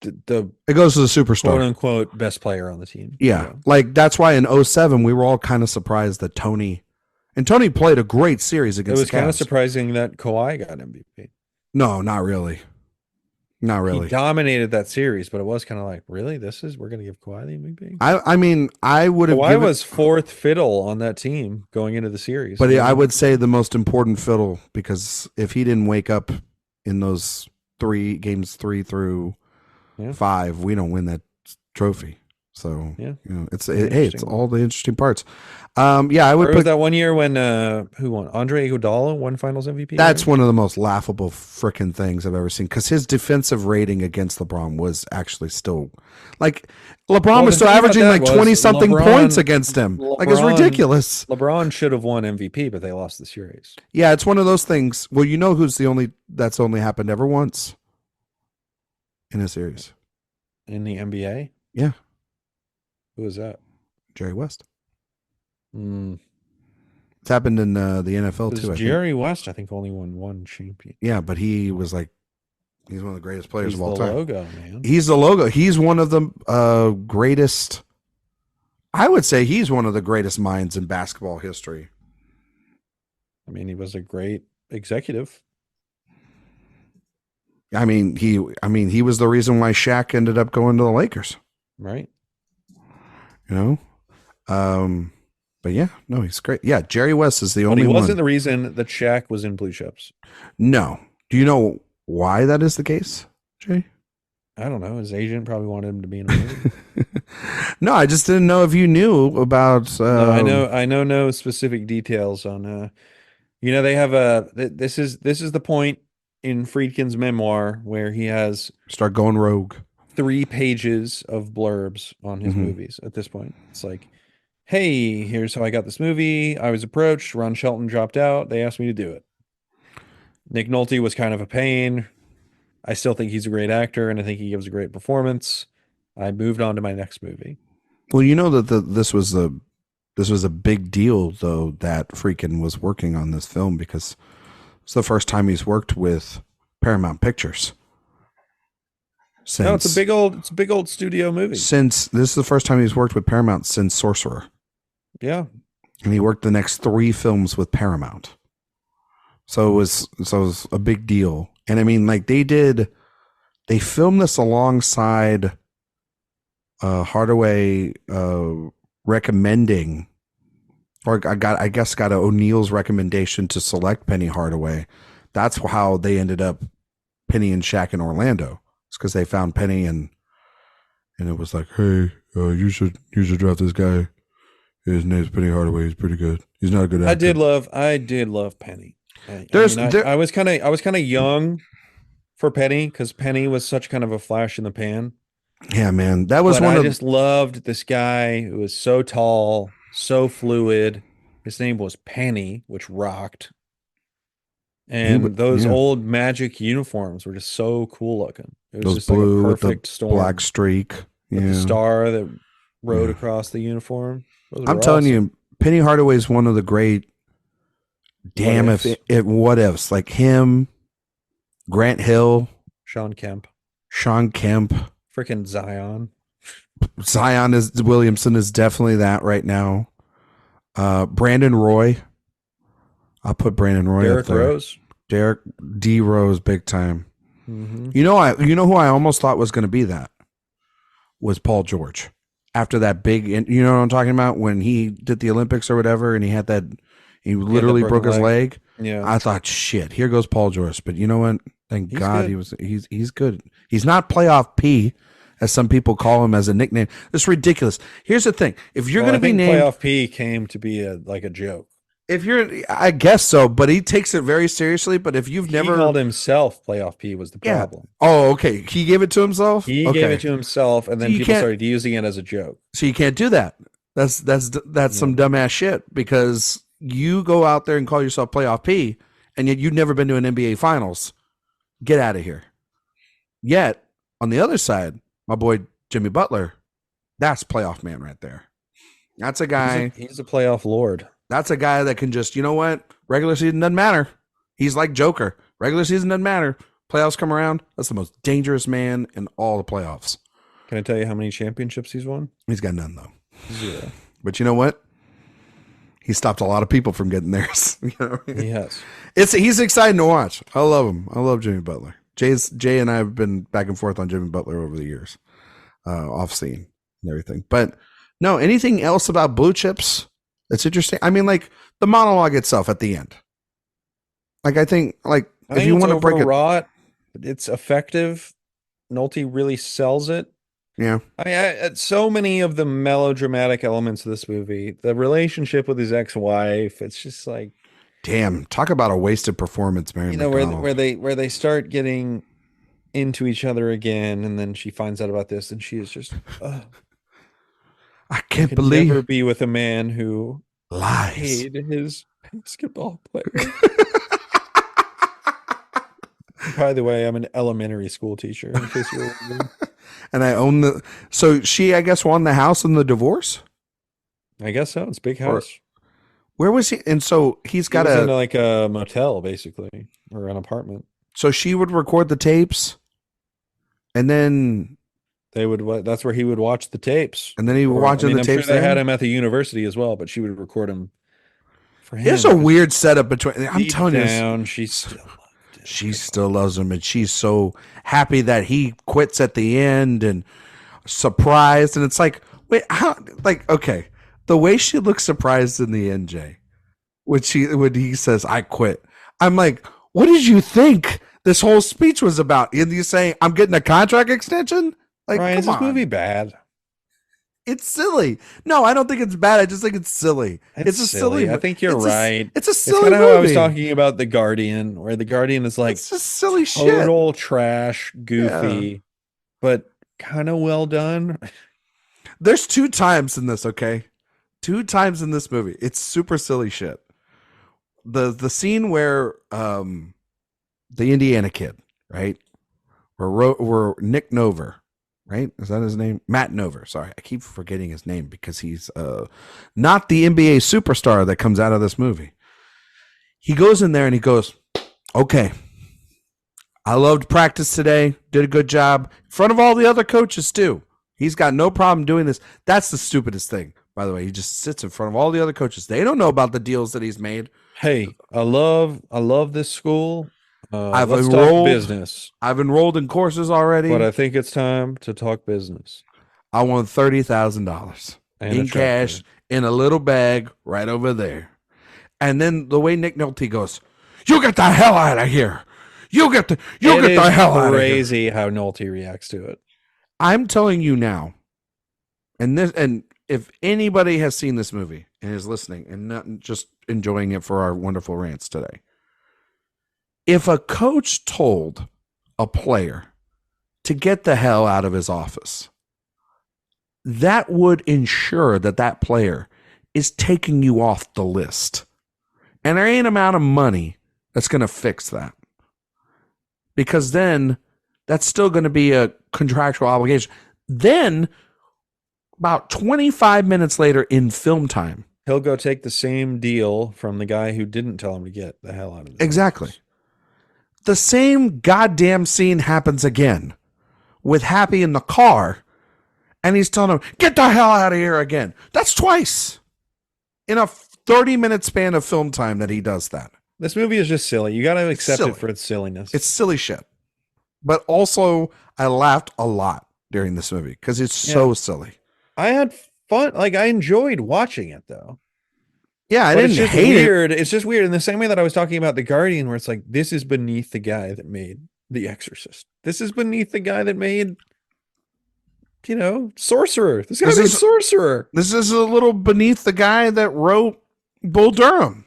it goes to the superstar, quote unquote, best player on the team. Yeah. Like that's why in 2007 we were all kind of surprised that Tony played a great series against the Cavs. It was kind of surprising that Kawhi got MVP. No, not really. Not really. He dominated that series, but it was kind of like, really? We're going to give Kawhi the MVP? I mean, I would have Kawhi was 4th fiddle on that team going into the series. But I would say the most important fiddle, because if he didn't wake up in those games 3 through 5, we don't win that trophy. So it's all the interesting parts. I would put that one year when who won? Andre Iguodala won Finals MVP. That's one of the most laughable freaking things I've ever seen, because his defensive rating against LeBron was actually still like LeBron was still averaging like 20 something points against him. Like it's ridiculous. LeBron should have won MVP, but they lost the series. Yeah, it's one of those things. Well, you know who's that's only happened ever once in a series in the NBA. Yeah. Who was that? Jerry West. It's happened in the NFL too. Jerry West, I think, only won 1 champion. Yeah, but he was like, he's one of the greatest players of all time. Logo, man. He's the logo. He's one of the greatest. I would say he's one of the greatest minds in basketball history. I mean, he was a great executive. I mean, he was the reason why Shaq ended up going to the Lakers. Right. You know, but yeah, no, he's great. Yeah, Jerry West is the only one. He wasn't the reason that Shaq was in Blue Chips. No. Do you know why that is the case, Jay? I don't know. His agent probably wanted him to be in a movie. No, I just didn't know if you knew about. No, I know no specific details on. They have this is the point in Friedkin's memoir where he has Start going rogue. 3 pages of blurbs on his Hmm. movies at this point. It's like, hey, here's how I got this movie. I was approached. Ron Shelton dropped out. They asked me to do it. Nick Nolte was kind of a pain. I still think he's a great actor, and I think he gives a great performance. I moved on to my next movie. Well, you know that this was a big deal though that Friedkin was working on this film because it's the first time he's worked with Paramount Pictures. No, it's a big old studio movie. Since this is the first time he's worked with Paramount since Sorcerer. Yeah. And he worked the next 3 films with Paramount. So it was a big deal. And I mean, like they filmed this alongside Hardaway recommending, or I guess got O'Neill's recommendation to select Penny Hardaway. That's how they ended up Penny and Shaq in Orlando. It's because they found Penny and it was like, hey, you should draft this guy. His name's Penny Hardaway. He's pretty good. He's not a good actor. I did love Penny. I was kind of young for Penny because Penny was such kind of a flash in the pan. Yeah, man, that was I just loved this guy who was so tall, so fluid. His name was Penny, which rocked. And those old magic uniforms were just so cool looking. It was those just blue like a perfect with the storm. black streak. With the star that rode across the uniform. I'm telling you, Penny Hardaway is one of the great what ifs. Like him, Grant Hill, Sean Kemp, freaking Zion Williamson is definitely that right now. Brandon Roy. I'll put Brandon Roy Derek up there. Rose. Derek D. Rose, big time. Mm-hmm. You know who I almost thought was going to be that was Paul George. After that big, you know what I'm talking about, when he did the Olympics or whatever, and he literally broke his leg. Yeah, I thought, shit, here goes Paul George. But you know what? Thank God he's good. He's not playoff P, as some people call him as a nickname. It's ridiculous. Here's the thing: if you're going to be named, playoff P came to be a joke. I guess so, but he takes it very seriously. But if you've never called himself playoff P was the problem. Oh, okay. He gave it to himself. He gave it to himself, and then people started using it as a joke. So you can't do that. That's some dumbass shit, because you go out there and call yourself playoff P, and yet you've never been to an NBA Finals. Get out of here. Yet on the other side, my boy Jimmy Butler, that's playoff man right there. That's a guy. He's a playoff lord. That's a guy that can just, you know what? Regular season doesn't matter. He's like Joker. Regular season doesn't matter. Playoffs come around. That's the most dangerous man in all the playoffs. Can I tell you how many championships he's won? He's got none, though. 0. But you know what? He stopped a lot of people from getting theirs. You know? He has. He's exciting to watch. I love him. I love Jimmy Butler. Jay and I have been back and forth on Jimmy Butler over the years, off scene and everything. But no, anything else about Blue Chips that's interesting? I mean, like the monologue itself at the end. Like I think if you want to break it, it's effective. Nolte really sells it. Yeah. So many of the melodramatic elements of this movie, the relationship with his ex-wife, it's just like, damn, talk about a wasted performance, Mary. Where they start getting into each other again, and then she finds out about this, and she is just, I can't believe never be with a man who lies. Paid his basketball player. By the way, I'm an elementary school teacher, in case you're wondering. And I own so she, I guess, won the house in the divorce? I guess so. It's a big house. Where was he? And so he's got in like a motel, basically, or an apartment. So she would record the tapes, and then that's where he would watch the tapes. And then he would watch the tapes. Sure they had him at the university as well, but she would record him for him. There's a weird setup between. I'm telling you, she still loves him, and she's so happy that he quits at the end and surprised. And it's like, wait, how? Like, okay, the way she looks surprised in the end, Jay, when he says, "I quit," I'm like, what did you think this whole speech was about? And you saying, "I'm getting a contract extension"? Like, Ryan, is this movie bad? It's silly. No, I don't think it's bad. I just think it's silly. It's It's a silly. silly. I think you're right. It's a It's silly kind of how I was movie. talking about The Guardian, where The Guardian is like It's just silly shit. total trash, Yeah. goofy, but kind of well done. There's two times in this, okay? Two times in this movie. It's super silly shit. The scene where the Indiana kid, right? Where Nick Nover, right? Is that his name? Matt Nover. Sorry, I keep forgetting his name because he's not the NBA superstar that comes out of this movie. He goes in there and he goes, "Okay, I loved practice today. Did a good job in front of all the other coaches too. He's got no problem doing this." That's the stupidest thing, by the way. He just sits in front of all the other coaches. They don't know about the deals that he's made. Hey, I love this school. I've Let's talk enrolled. business, I've enrolled in courses already. but I think it's time to talk business. I want $30,000 And a in cash tractor. in a little bag right over there. And then the way Nick Nolte goes, "You get the hell out of here! You get the hell out of here!" Crazy how Nolte reacts to it. I'm telling you now, and if anybody has seen this movie and is listening and not just enjoying it for our wonderful rants today, if a coach told a player to get the hell out of his office, that would ensure that that player is taking you off the list. And there ain't amount of money that's going to fix that. Because then that's still going to be a contractual obligation. Then, about 25 minutes later in film time, He'll go take the same deal from the guy who didn't tell him to get the hell out of it. exactly, the same goddamn scene happens again with Happy in the car, and he's telling him, "Get the hell out of here" again. That's twice in a 30-minute span of film time that he does that. This movie is just silly. You got to accept silly. it for its silliness. It's silly shit. But also, I laughed a lot during this movie because it's so silly. I had fun. Like, I enjoyed watching it, though. Yeah, I But didn't it's just hate weird. it. It's just weird in the same way that I was talking about The Guardian, where it's like, this is beneath the guy that made The Exorcist. This is beneath the guy that made, Sorcerer. This guy's a Sorcerer. This is a little beneath the guy that wrote Bull Durham.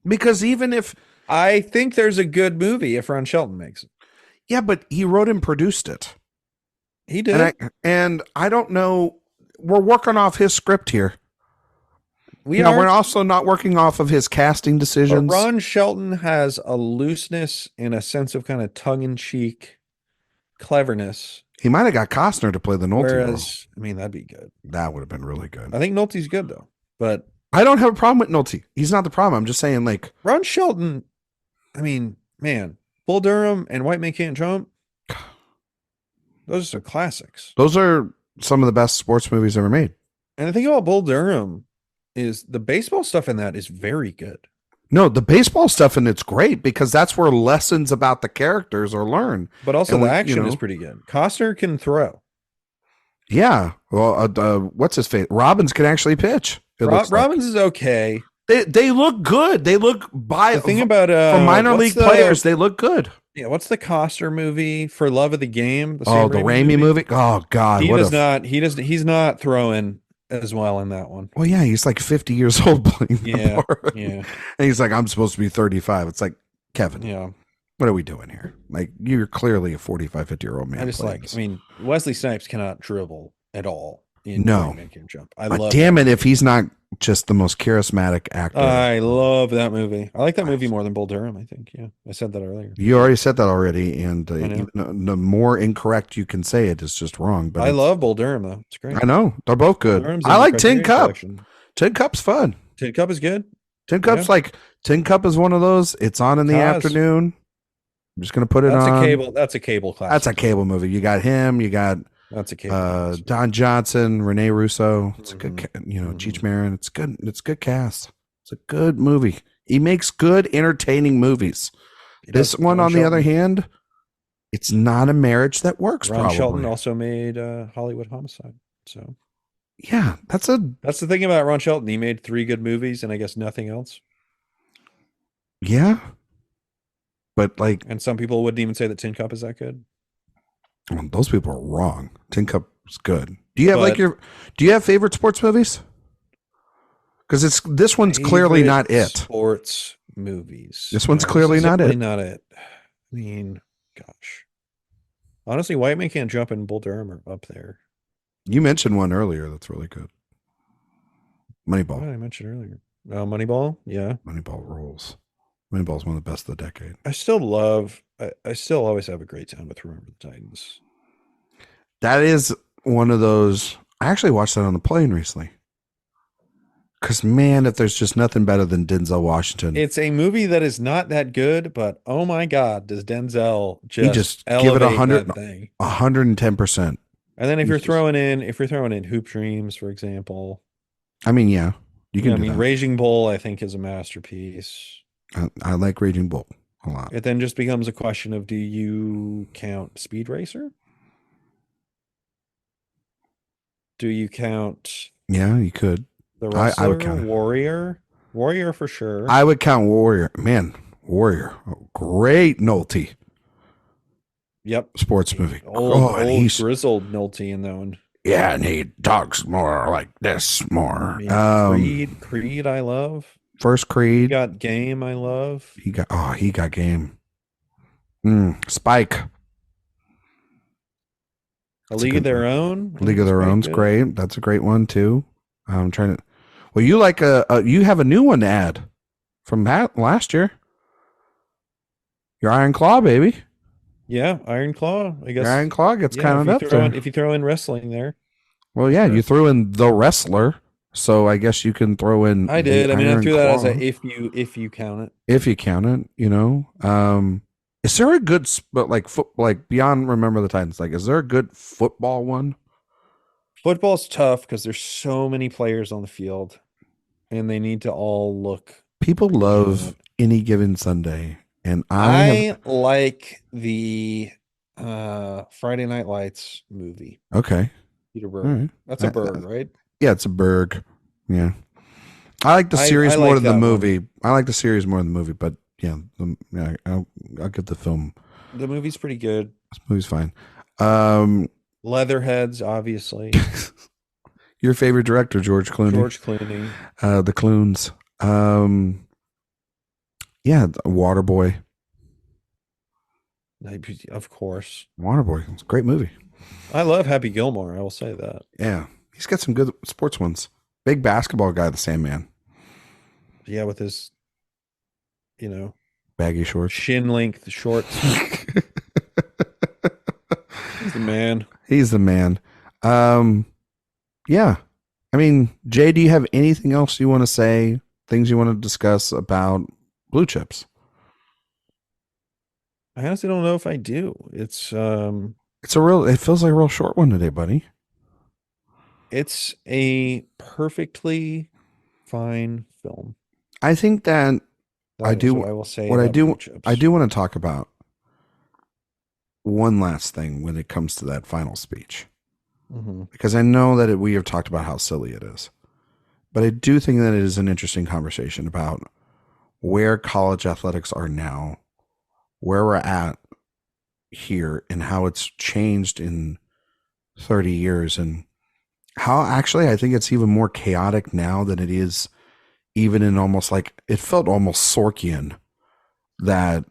Because even if... I think there's a good movie if Ron Shelton makes it. Yeah, but he wrote and produced it. He did. And I don't know... We're working off his script here. We're also not working off of his casting decisions. But Ron Shelton has a looseness and a sense of kind of tongue-in-cheek cleverness. He might have got Costner to play the Nolte role. I mean, that'd be good. That would have been really good. I think Nolte's good, though. But I don't have a problem with Nolte. He's not the problem. I'm just saying, like... Ron Shelton, I mean, man, Bull Durham and White Man Can't Jump, those are classics. Those are some of the best sports movies ever made. And the thing about Bull Durham is the baseball stuff in that is very good. No, the baseball stuff in it's great because that's where lessons about the characters are learned. But also the action is pretty good. Costner can throw. Yeah. Well, what's his face? Robbins can actually pitch. Robbins is okay. They look good. They look the thing about for minor league players, they look good. Yeah, what's the Costner movie For Love of the Game? The Raimi movie. Oh God, He's not throwing as well in that one. Well, yeah, he's like 50 years old playing Yeah, part. yeah. And he's like, I'm supposed to be 35. It's like, Kevin, yeah. What are we doing here? Like, you're clearly a 45, 50-year-old man. Wesley Snipes cannot dribble at all. No. Jump. I love damn it if he's not just the most charismatic actor. I love that movie. I like that movie more than Bull Durham, I think. Yeah, I said that earlier. You already said that already, and even the more incorrect you can say it is just wrong. But I love Bull Durham, though. It's great. I know. They're both good. I like Tin Cup. Tin Cup's fun. Tin Cup is good. Tin Cup's Tin Cup is one of those. It's on in the afternoon. I'm just going to put it on. That's a cable class. That's a cable movie. You got him. You got that's a cable Don Johnson, Renee Russo. It's a good, Cheech Marin. It's good. It's a good cast. It's a good movie. He makes good, entertaining movies. This one, on the other hand, it's not a marriage that works. Ron Shelton also made Hollywood Homicide. So yeah, that's the thing about Ron Shelton. He made 3 good movies, and I guess nothing else. Yeah, but and some people wouldn't even say that Tin Cup is that good. Well, those people are wrong. Tin Cup It's good. Do you have But do you have favorite sports movies? Because this one's clearly favorite not it. sports movies. This one's No, clearly is not definitely it. not it. I mean, gosh. Honestly, White Man Can't Jump and Bull Durham are up there. You mentioned one earlier that's really good. What did Moneyball. I mention earlier? Moneyball? Yeah. Moneyball rules. Moneyball is one of the best of the decade. I still love, I still always have a great time with Remember the Titans. That is one of those. I actually watched that on the plane recently. Because, man, if there's just nothing better than Denzel Washington. It's a movie that is not that good, but oh my God, does Denzel just elevate give it 100, that thing. 110%. And then if you're throwing in Hoop Dreams, for example. I mean, yeah. You can do that. Raging Bull, I think, is a masterpiece. I like Raging Bull a lot. It then just becomes a question of, do you count Speed Racer? Do you count? Yeah, you could. The Wrestler, I would count it. Warrior for sure. I would count Warrior. Man, Warrior. Oh, great Nolte. Yep. Sports movie. Old grizzled Nolte in that one. Yeah, and he talks more like this more. Creed, I love. First Creed. He got Game, I love. He got Game. Spike. A League of Their Own. League of Their Own's great. That's a great one too. I'm trying to. Well, you like you have a new one to add from last year. Your Iron Claw, baby. Yeah, Iron Claw. I guess Your Iron Claw gets kind of up there. If you throw in wrestling there. Well, yeah, you threw in The Wrestler, so I guess you can throw in. I did. I mean, I threw that as a if you count it. If you count it, you know. Is there a good like beyond Remember the Titans? Like, is there a good football one? Football's tough because there's so many players on the field, and they need to all look. People love Any Given Sunday. And I like the Friday Night Lights movie. Okay. Peter Berg. Right. That's a Berg, right? Yeah, it's a Berg. Yeah. I like the series more than the movie. I like the series more than the movie, but yeah, I'll get the film. The movie's pretty good. This movie's fine. Leatherheads, obviously. Your favorite director, George Clooney. George Clooney. The Cloons. Yeah, Waterboy. Of course. Waterboy. It's a great movie. I love Happy Gilmore. I will say that. Yeah. He's got some good sports ones. Big basketball guy, the Sandman. Yeah, with his, baggy shorts. Shin length shorts. He's the man. He's the man. Yeah. I mean, Jay, do you have anything else you want to say? Things you want to discuss about Blue Chips? I honestly don't know if I do. It feels like a real short one today, buddy. It's a perfectly fine film. I think that I do. What I will say. What I do want to talk about one last thing when it comes to that final speech, because I know that we have talked about how silly it is, but I do think that it is an interesting conversation about where college athletics are now, where we're at here, and how it's changed in 30 years, and how actually I think it's even more chaotic now than it is even in almost like it felt almost Sorkian that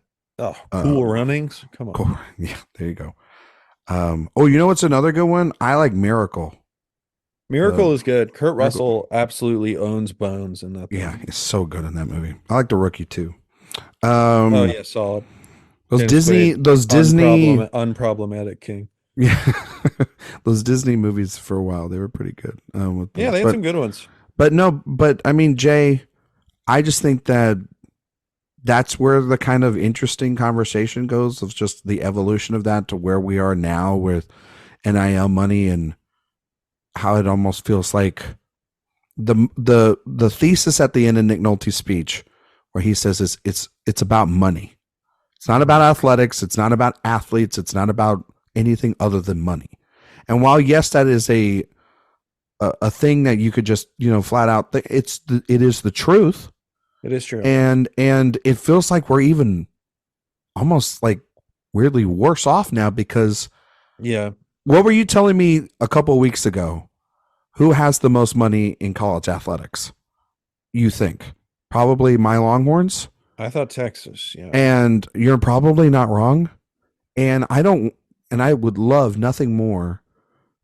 Cool Runnings. Come on. Cool, yeah, there you go. You know what's another good one? I like Miracle. Miracle is good. Kurt Russell absolutely owns Bones in that. Yeah, he's so good in that movie. I like The Rookie too. Solid. Those Disney unproblematic king. Yeah, those Disney movies for a while, they were pretty good. They had some good ones. But I mean, Jay, I just think that that's where the kind of interesting conversation goes of just the evolution of that to where we are now with NIL money and how it almost feels like the thesis at the end of Nick Nolte's speech where he says it's about money. It's not about athletics. It's not about athletes. It's not about anything other than money. And while yes, that is a thing that you could just flat out it is the truth. It is true. And it feels like we're even almost like weirdly worse off now because What were you telling me a couple of weeks ago? Who has the most money in college athletics? You think probably my Longhorns, I thought Texas, yeah. and you're probably not wrong. And I don't, and I would love nothing more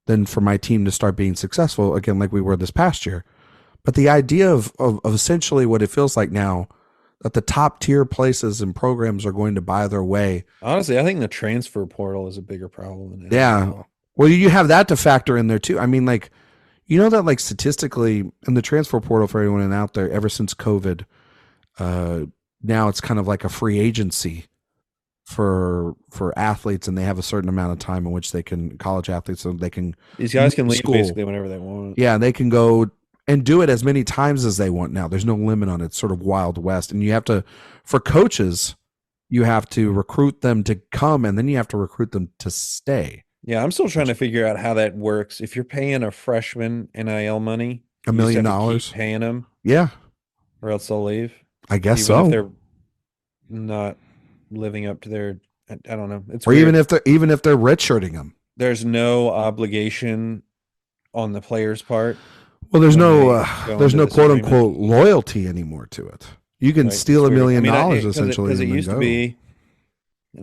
than for my team to start being successful again, like we were this past year. But the idea of essentially what it feels like now that the top tier places and programs are going to buy their way. Honestly, I think the transfer portal is a bigger problem than Yeah. NIL. Well, you have that to factor in there too. I mean, like, you know that like statistically in the transfer portal for everyone out there, ever since COVID, now it's kind of like a free agency for athletes, and they have a certain amount of time in which they can college athletes so they can These guys can move leave school. basically whenever they want. Yeah, they can go and do it as many times as they want now. There's no limit on it. It's sort of Wild West. And you have to, for coaches, you have to recruit them to come, and then you have to recruit them to stay. Yeah, I'm still trying to figure out how that works. If you're paying a freshman NIL money, $1 you just million. have to keep paying them, Yeah, or else they'll leave. I guess Even so. if they're not living up to their, I don't know. It's Or weird. even if they're redshirting them. There's no obligation on the player's part. Well, there's when no they go there's into no this quote agreement. unquote loyalty anymore to it. You can Right, steal it's $1 weird. million I mean, essentially, because it and used then to go. be,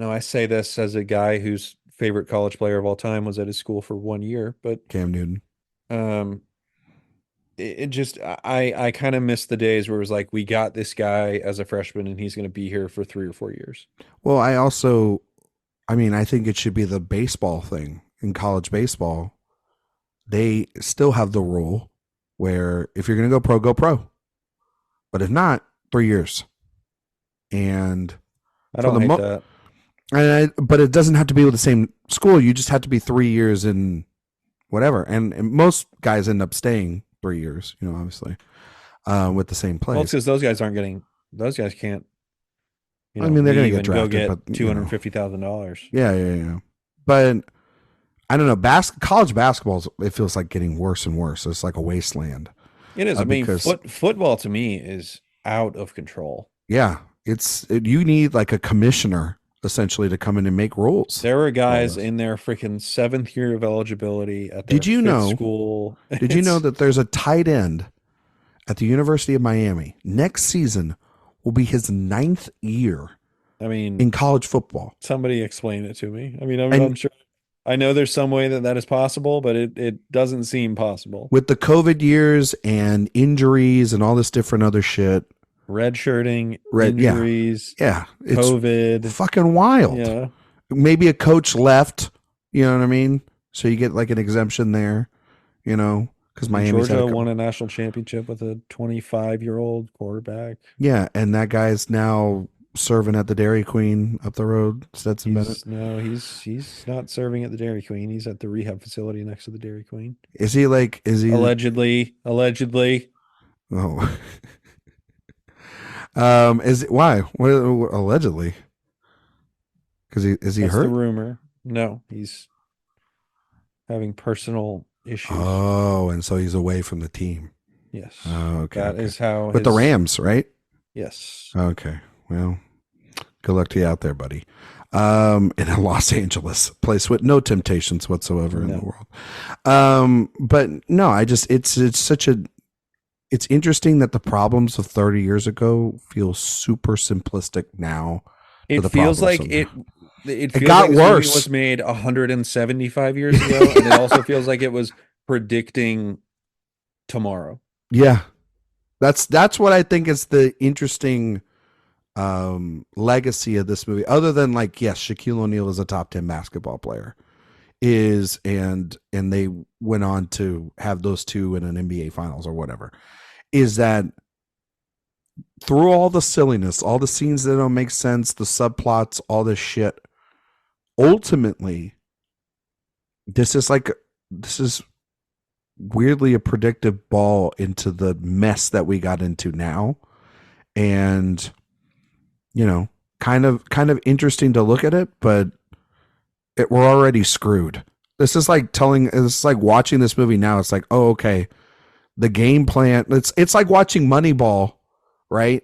I say this as a guy whose favorite college player of all time was at his school for 1 year, but Cam Newton. It just I kind of miss the days where it was like we got this guy as a freshman and he's going to be here for 3 or 4 years. Well, I mean, I think it should be the baseball thing in college baseball. They still have the rule where if you're going to go pro, go pro. But if not, 3 years. And I don't hate that. but it doesn't have to be with the same school. You just have to be 3 years in whatever. And most guys end up staying 3 years, obviously, with the same place. Well, it's because those guys can't. I mean, they're going to leave get and drafted, go but get $250,000. Yeah. But I don't know. College basketball, it feels like getting worse and worse. It's like a wasteland. It is. I mean, football to me is out of control. Yeah, you need like a commissioner essentially to come in and make rules. There were guys in their freaking 7th year of eligibility at their fifth school. Did you know that there's a tight end at the University of Miami? Next season will be his 9th year. I mean, in college football. Somebody explain it to me. I mean, I'm sure. I know there's some way that is possible, but it doesn't seem possible. With the COVID years and injuries and all this different other shit. Redshirting, injuries, yeah, it's COVID. Fucking wild. Yeah. Maybe a coach left, you know what I mean? So you get like an exemption there, because Miami Georgia won a national championship with a 25-year-old quarterback. Yeah, and that guy's now serving at the Dairy Queen up the road. Stetson Bennett. No, he's not serving at the Dairy Queen. He's at the rehab facility next to the Dairy Queen. Is he allegedly? Oh. Is it why? What allegedly? Because is he That's hurt? The rumor. No, he's having personal issues. Oh, and so he's away from the team. Yes. Oh, okay. That is how. With the Rams, right? Yes. Okay. Well, good luck to you out there, buddy. In a Los Angeles place with no temptations whatsoever in the world. But no, it's interesting that the problems of 30 years ago feel super simplistic now. It feels like it got worse. It was made 175 years ago, and it also feels like it was predicting tomorrow. Yeah, that's what I think is the interesting legacy of this movie. Other than like, yes, Shaquille O'Neal is a top 10 basketball player, and they went on to have those two in an NBA Finals or whatever. Is that through all the silliness, all the scenes that don't make sense, the subplots, all this shit, ultimately, this is weirdly a predictive ball into the mess that we got into now. And, kind of interesting to look at it, but we're already screwed. It's like watching this movie now. It's like, oh, okay. The game plan, it's like watching Moneyball, right?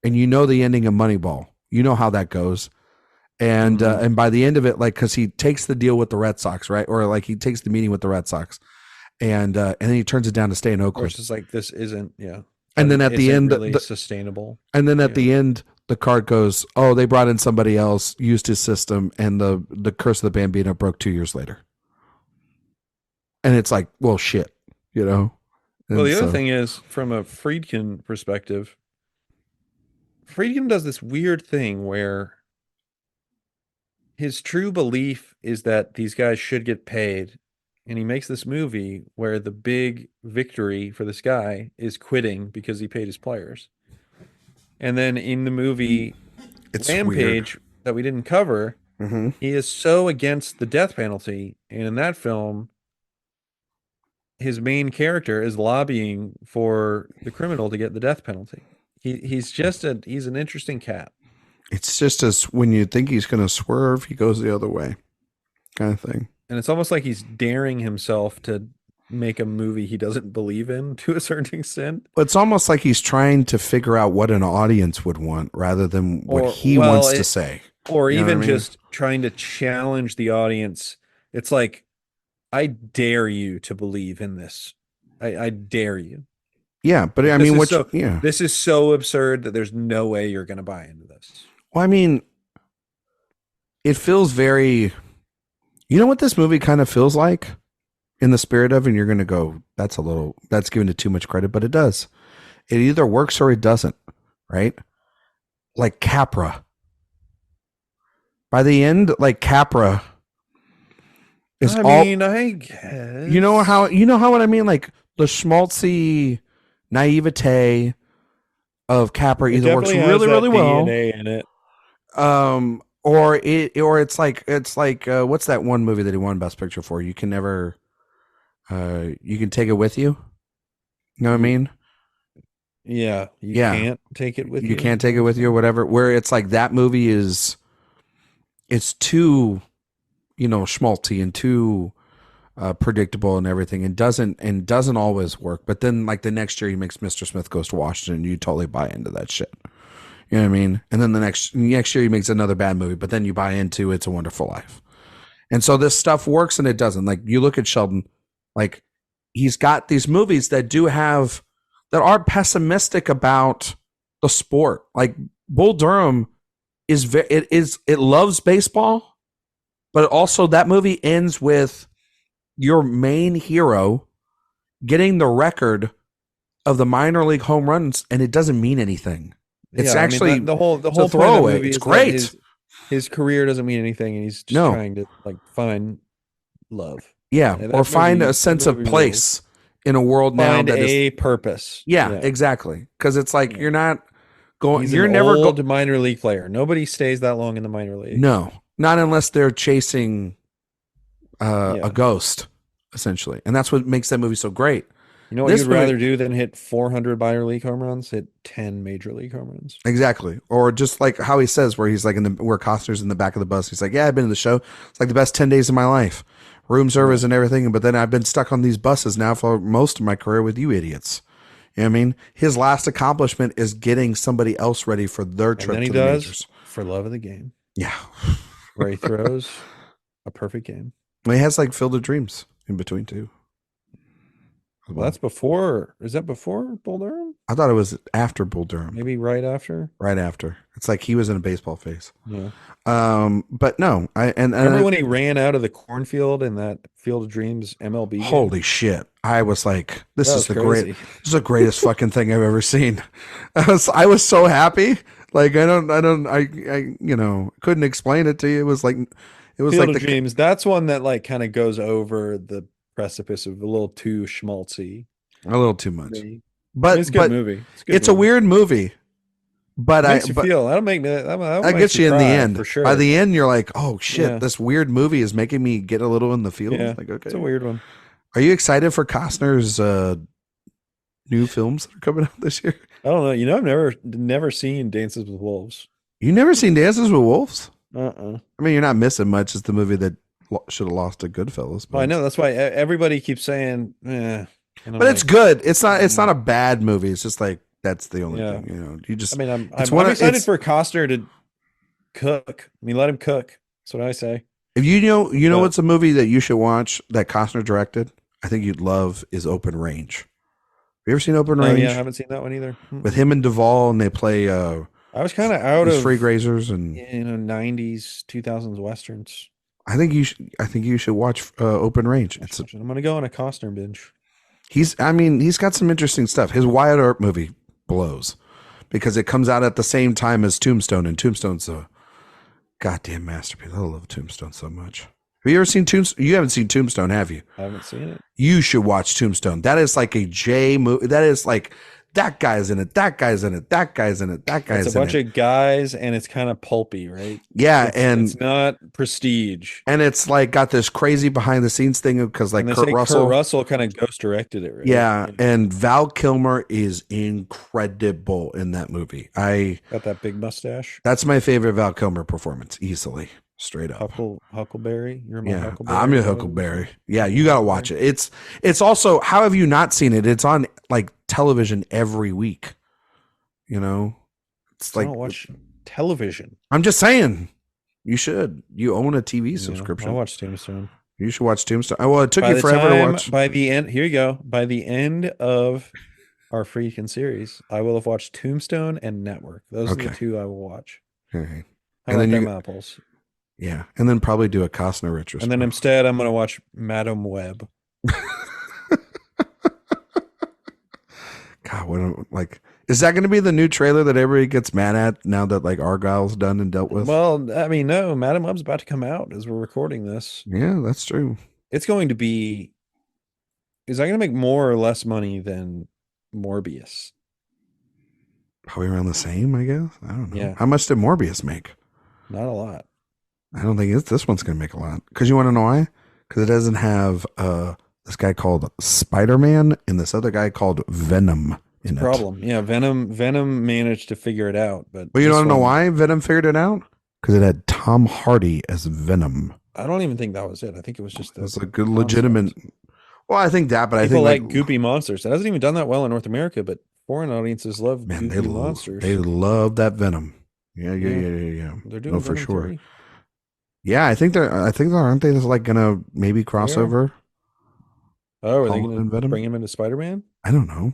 And the ending of Moneyball. You know how that goes. And by the end of it, like, because he takes the deal with the Red Sox, right, or like he takes the meeting with the Red Sox, and then he turns it down to stay in Or Oakland. it's just like this isn't, And but then it at the isn't end, really sustainable. and then at the end, the card goes, "Oh, they brought in somebody else, used his system, and the curse of the Bambino broke 2 years later." And it's like, well, shit, you know. Well, And the other so, thing is, from a Friedkin perspective, Friedkin does this weird thing where his true belief is that these guys should get paid. And he makes this movie where the big victory for this guy is quitting because he paid his players. And then in the movie it's weird. Rampage that we didn't cover, Mm-hmm. he is so against the death penalty. And in that film, his main character is lobbying for the criminal to get the death penalty. He's an interesting cat. It's just as when you think he's going to swerve, he goes the other way, kind of thing. And it's almost like he's daring himself to make a movie he doesn't believe in to a certain extent. It's almost like he's trying to figure out what an audience would want rather than what he wants to say. Or You know even what I mean? just trying to challenge the audience. It's like, I dare you to believe in this. I dare you. Yeah, but I mean, this is so absurd that there's no way you're going to buy into this. Well, I mean, it feels very. You know what this movie kind of feels like, in the spirit of, and you're going to go, that's giving it too much credit, but it does. It either works or it doesn't, right? Like Capra. By the end, like Capra is I guess. You know what I mean? Like the schmaltzy naivete of Capra either works really, really well. DNA in it. Or it's like what's that one movie that he won Best Picture for? You can never you can take it with you. You know what I mean? Yeah, you can't take it with you. You can't take it with you or whatever. Where it's like that movie is, it's too, schmaltzy and too predictable and everything, and doesn't always work. But then like the next year he makes Mr. Smith Goes to Washington, and you totally buy into that shit. You know what I mean? And then the next year he makes another bad movie, but then you buy into It's a Wonderful Life. And so this stuff works and it doesn't. Like you look at Sheldon, like he's got these movies that are pessimistic about the sport. Like Bull Durham it loves baseball, but also that movie ends with your main hero getting the record of the minor league home runs, and it doesn't mean anything. It's actually the whole throwaway. point of the movie it's is great. His career doesn't mean anything, and he's just trying to like find love. Yeah, or find a sense of place in a world now that is a purpose. Yeah, exactly. Because it's like you're not going. He's you're an never old minor league player. Nobody stays that long in the minor league. No, not unless they're chasing a ghost, essentially, and that's what makes that movie so great. You know what you'd rather do than hit 400 minor league home runs? Hit 10 major league home runs. Exactly. Or just like how he says, where he's like where Costner's in the back of the bus. He's like, yeah, I've been to the show. It's like the best 10 days of my life. Room service and everything. But then I've been stuck on these buses now for most of my career with you idiots. You know what I mean? His last accomplishment is getting somebody else ready for their trip to the majors. For love of the game. Yeah. Where he throws a perfect game. He has like Field of Dreams in between too. Well, that's before. Is that before Bull Durham? I thought it was after Bull Durham. Maybe right after. Right after. It's like he was in a baseball phase. Yeah. But no, remember when he ran out of the cornfield in that Field of Dreams MLB game? Holy shit! I was like, "This is the greatest fucking thing I've ever seen." I was so happy. Like I couldn't explain it to you. It was like Field of Dreams. That's one that like kind of goes over the precipice of a little too schmaltzy, a little too much. But it's a good movie. It's a weird movie. But that'll make me. That gets you in the end. For sure. By the end, you're like, "Oh shit! This weird movie is making me get a little in the feels." Yeah, like, okay, it's a weird one. Are you excited for Costner's new films that are coming out this year? I don't know. I've never seen Dances with Wolves. You never seen Dances with Wolves? I mean, you're not missing much. It's the movie that should have lost to Goodfellas. Well, I know that's why everybody keeps saying, but it's good. It's not a bad movie. It's just like that's the only thing. You just. I mean, I'm excited for Costner to cook. I mean, let him cook. That's what I say. If you know But what's a movie that you should watch that Costner directed? I think you'd love is Open Range. Have you ever seen Open oh yeah, I Range? haven't seen that one either. With Mm-mm. him and Duvall, and they play I was kind of out these free of grazers, and 90s, 2000s westerns. I think you should watch Open Range. I'm gonna go on a Costner binge. He's got some interesting stuff. His Wyatt Earp movie blows because it comes out at the same time as Tombstone, and Tombstone's a goddamn masterpiece. I love Tombstone so much. Have you ever seen Tombstone? You haven't seen Tombstone, have you? I haven't seen it. You should watch Tombstone. That is like a J movie. That is like that guy's in it. That guy's in it. That guy's in it. That guy's It's a in bunch it. of guys, and it's kind of pulpy, right? Yeah, It's not prestige. and it's like got this crazy behind the scenes thing because like And they Kurt say Russell. Kurt Russell kind of ghost directed it, right? Yeah, and Val Kilmer is incredible in that movie. Got that big mustache. That's my favorite Val Kilmer performance, easily, straight up. Huckleberry. You're my Yeah, Huckleberry. I'm your Huckleberry. Yeah, you gotta watch it. It's also, how have you not seen it? It's on like television every week. You know, it's I like don't watch television. I'm just saying, you should. You own a TV Yeah, subscription. I watch Tombstone. You should watch Tombstone. Oh, well, it took By you the forever to time, watch. by the end, here you go. By the end of our Friedkin series, I will have watched Tombstone and Network. Those are the Okay. two I will watch. Okay. How And about then them you, apples? yeah, and then probably do a Costner retrospective. And then instead, I'm going to watch Madam Web. God, like, is that going to be the new trailer that everybody gets mad at now that like Argyle's done and dealt with? Well, I mean, no, Madam Web's about to come out as we're recording this. Yeah, that's true. It's going to be. Is that going to make more or less money than Morbius? Probably around the same, I guess. I don't know. Yeah. How much did Morbius make? Not a lot. I don't think this one's going to make a lot. Because you want to know why? Because it doesn't have this guy called Spider-Man and this other guy called Venom in it. Problem. Yeah, Venom managed to figure it out, but Well, you this don't know one- why Venom figured it out? Because it had Tom Hardy as Venom. I don't even think that was it. I think it was just It was a good legitimate. concept. Well, I think that, but People I think like goopy monsters. It hasn't even done that well in North America, but foreign audiences love man, goopy monsters. they love that Venom. Yeah. They're doing for Venom sure. 3. Yeah, I think they're aren't they just like gonna maybe cross Yeah. over? Oh, are they Holland going and to Venom? bring him into Spider-Man? I don't know.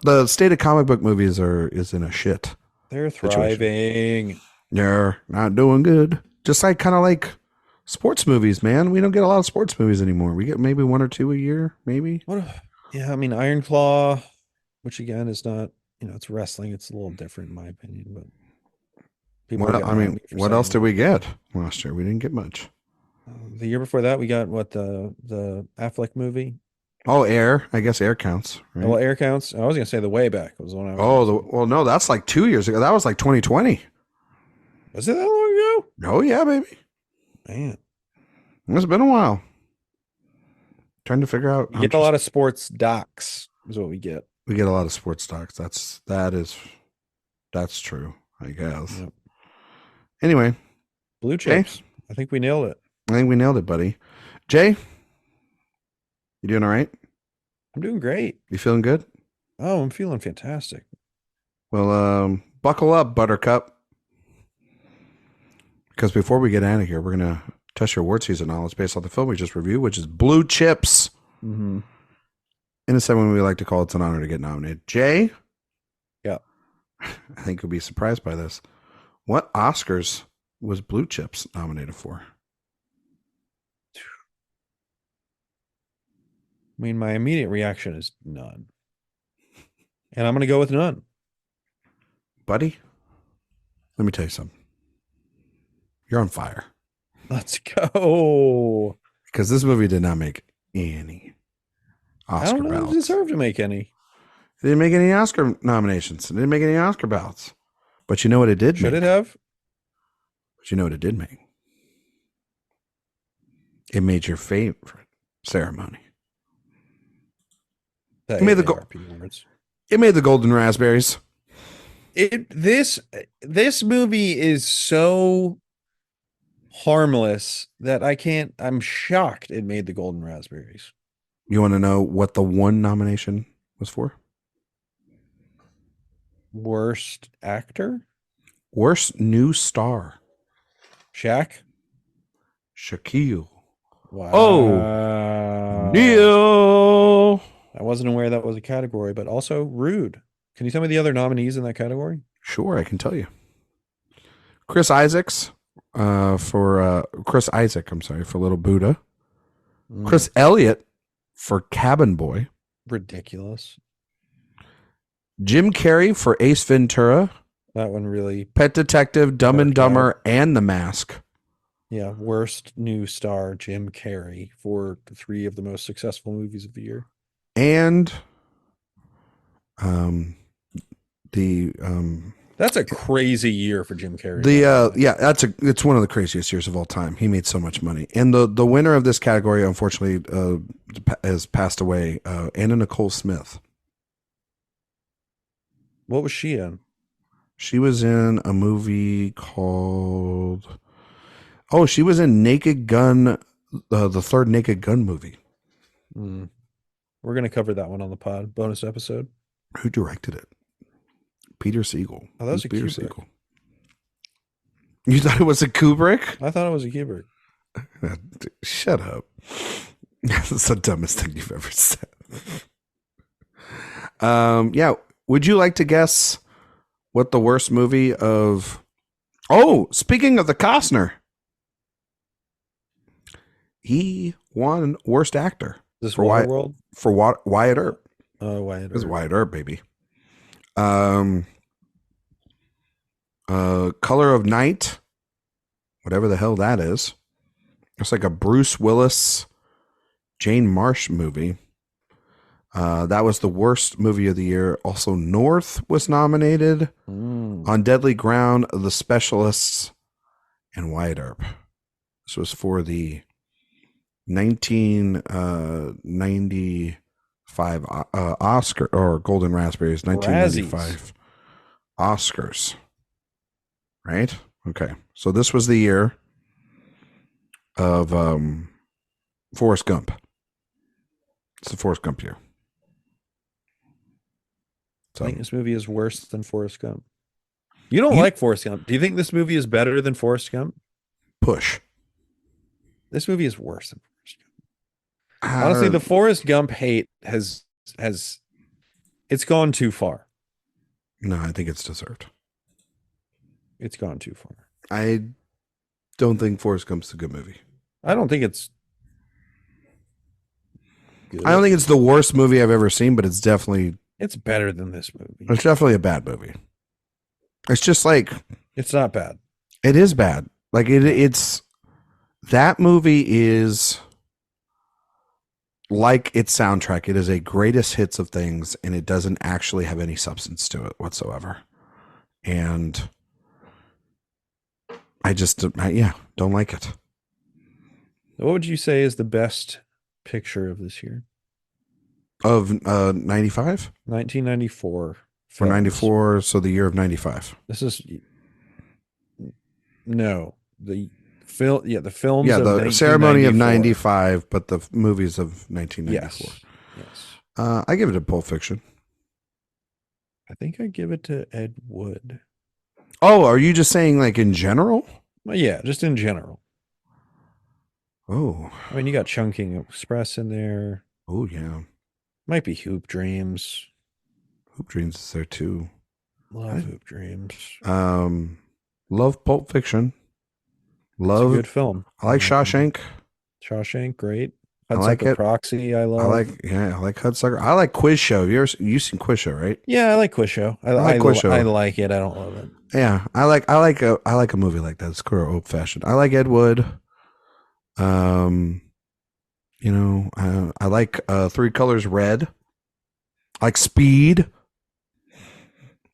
The state of comic book movies is in a shit. They're Situation. thriving. They're not doing good. Just like kind of like sports movies, man. We don't get a lot of sports movies anymore. We get maybe one or two a year, maybe. Yeah, I mean Iron Claw, which again is not, it's wrestling. It's a little different in my opinion, but people get mad at me for What saying else did that. we get last year? We didn't get much. The year before that, we got what the Affleck movie. Oh, Air. I guess Air counts. Right? Well, Air counts. I was gonna say The Way Back was the one I was. Oh, no, that's like 2 years ago. That was like 2020. Was it that long ago? Oh yeah, baby. Man, It's been a while. Trying to figure out. we get a lot of sports docs. Is what we get. We get a lot of sports stocks. That's true, I guess. Yep. Anyway, Blue chips. I think we nailed it. I think we nailed it, buddy. Jay, you doing all right? I'm doing great. You feeling good? Oh, I'm feeling fantastic. Well, buckle up, Buttercup. Because before we get out of here, we're gonna test your award season knowledge based on the film we just reviewed, which is Blue Chips. Mm-hmm. In a segment we like to call "It's an Honor to Get Nominated." Jay, Yeah. I think you'll be surprised by this. What Oscars was Blue Chips nominated for? I mean, my immediate reaction is none, and I'm gonna go with none. Buddy, let me tell you something. You're on fire. Let's go. Because this movie did not make any I Oscar don't know if ballots. it deserved to make any. It didn't make any Oscar nominations. It didn't make any Oscar ballots. But you know what it did Should make? it have? But you know what it did make? It made your favorite ceremony. The It made the AARP awards. It made the Golden Raspberries. This movie is so harmless that I'm shocked it made the Golden Raspberries. You want to know what the one nomination was for? Worst actor? Worst new star. Shaq. Shaquille. Oh, Wow. Neil. I wasn't aware that was a category, but also rude. Can you tell me the other nominees in that category? Sure, I can tell you. Chris Isaacs for Chris Isaac, I'm sorry, for Little Buddha. Chris Elliott for Cabin Boy. Ridiculous. Jim Carrey for Ace Ventura. That one really. Pet Detective, Dumb and Dumber, and The Mask. Yeah, worst new star, Jim Carrey, for 3 of the most successful movies of the year. And that's a crazy year for Jim Carrey. It's one of the craziest years of all time. He made so much money. And the winner of this category, unfortunately, has passed away. Anna Nicole Smith. What was she in? She was in a movie called. Oh, she was in Naked Gun, the third Naked Gun movie. We're going to cover that one on the pod bonus episode. Who directed it? Peter Siegel. Oh, that was a Peter Kubrick. Siegel. You thought it was a Kubrick? I thought it was a Kubrick. Shut up. That's the dumbest thing you've ever said. Yeah. Would you like to guess what the worst movie of... Oh, speaking of the Costner. He won Worst Actor. This for Waterworld? For Wyatt Earp. Oh, Wyatt Earp. This is Wyatt Earp, baby. Color of Night. Whatever the hell that is. It's like a Bruce Willis, Jane Marsh movie. That was the worst movie of the year. Also, North was nominated. On Deadly Ground, The Specialists, and Wyatt Earp. This was for the 1995 Oscar or Golden Raspberries, 1995 Oscars. Right? Okay. So this was the year of Forrest Gump. It's the Forrest Gump year. So, I think this movie is worse than Forrest Gump. You don't like Forrest Gump. Do you think this movie is better than Forrest Gump? Push. This movie is worse than Forrest Gump. Honestly, the Forrest Gump hate has it's gone too far. No, I think it's deserved. It's gone too far. I don't think Forrest Gump's a good movie. I don't think it's good. I don't think it's the worst movie I've ever seen, but it's definitely... It's better than this movie. It's definitely a bad movie. It's just like... It's not bad. It is bad. Like, it's... That movie is... Like its soundtrack, it is a greatest hits of things, and it doesn't actually have any substance to it whatsoever. And I just, don't like it. What would you say is the best picture of this year? Of 95? 1994. For 94, so the year of 95. This is... No. The film, the films. Yeah, the ceremony of 95, but the movies of 1994. Yes. I give it a Pulp Fiction. I think I give it to Ed Wood. Oh, are you just saying like in general? Well, yeah, just in general. Oh. I mean, you got Chungking Express in there. Oh, yeah. Might be Hoop Dreams. Hoop Dreams is there too. Love Hoop Dreams. Love Pulp Fiction. Love... It's a good film. I like Shawshank. Shawshank, great. I like it. Proxy, I love. I like Hudsucker. I like Quiz Show. You've seen Quiz Show, right? Yeah, I like Quiz Show. I like Quiz Show. I like it. I don't love it. Yeah, I like a movie like that. It's kind of old fashioned. I like Ed Wood. I like Three Colors Red. I like Speed.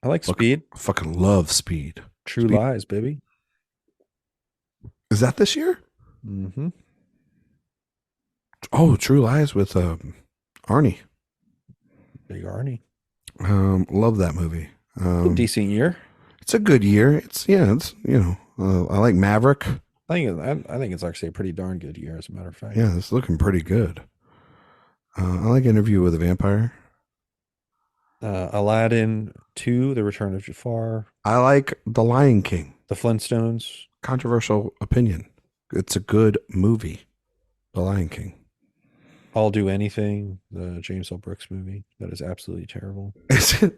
I like Speed. I fucking love Speed. True Lies, baby. Is that this year? Mm-hmm. Oh, True Lies with Arnie. Big Arnie. Love that movie. A decent year. It's a good year. I like Maverick. I think it's actually a pretty darn good year, as a matter of fact. Yeah, it's looking pretty good. I like Interview with a Vampire. Aladdin 2, The Return of Jafar, I like The Lion King. The Flintstones. Controversial opinion. It's a good movie. The Lion King. I'll Do Anything, the James L. Brooks movie. That is absolutely terrible.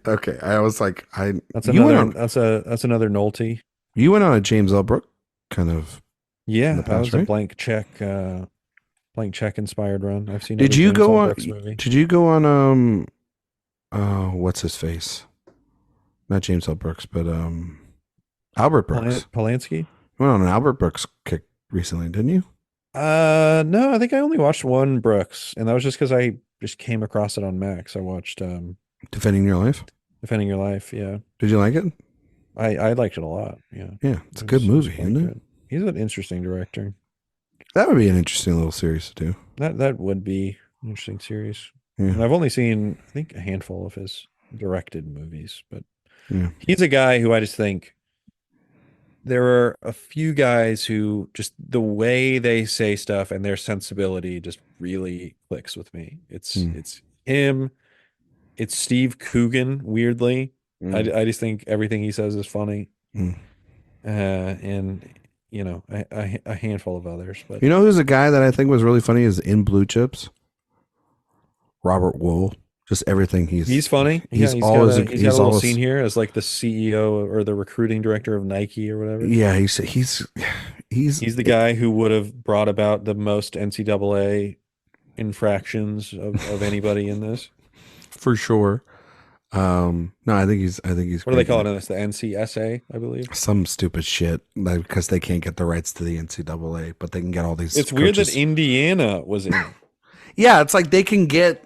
Okay? I was like, That's you went another on that's another Nolte. a James L. Brooke kind of in Yeah, the that past, was a right? blank check inspired run. I've seen Did every you James go L. on? Brooks movie. Did you go on? What's his face? Not James L. Brooks, but Albert Brooks. Polanski? You went on an Albert Brooks kick recently, didn't you? No, I think I only watched one Brooks, and that was just because I just came across it on Max. I watched Defending Your Life. Defending Your Life. Yeah, Did you like it? I liked it a lot. Yeah, Yeah, it's a good movie, quite isn't it? good. He's an interesting director. That would be an interesting little series to do. That would be an interesting series. Yeah. And I've only seen, I think, a handful of his directed movies, but Yeah. he's a guy who I just think there are a few guys who just the way they say stuff and their sensibility just really clicks with me. It's him, it's Steve Coogan, weirdly. I just think everything he says is funny. Mm. And you know, a handful of others, but You know who's a guy that I think was really funny is in Blue Chips? Robert Wool. Just everything he's funny. He's Yeah, always he's got a little always scene here as like the CEO or the recruiting director of Nike or whatever. yeah, he's He's the guy who would have brought about the most NCAA infractions of anybody in this. for sure. No, I think he's What do they great call in it in this? The NCSA, I believe. some stupid shit like, because they can't get the rights to the NCAA, but they can get all these It's weird coaches. that Indiana was in. Yeah, it's like they couldn't get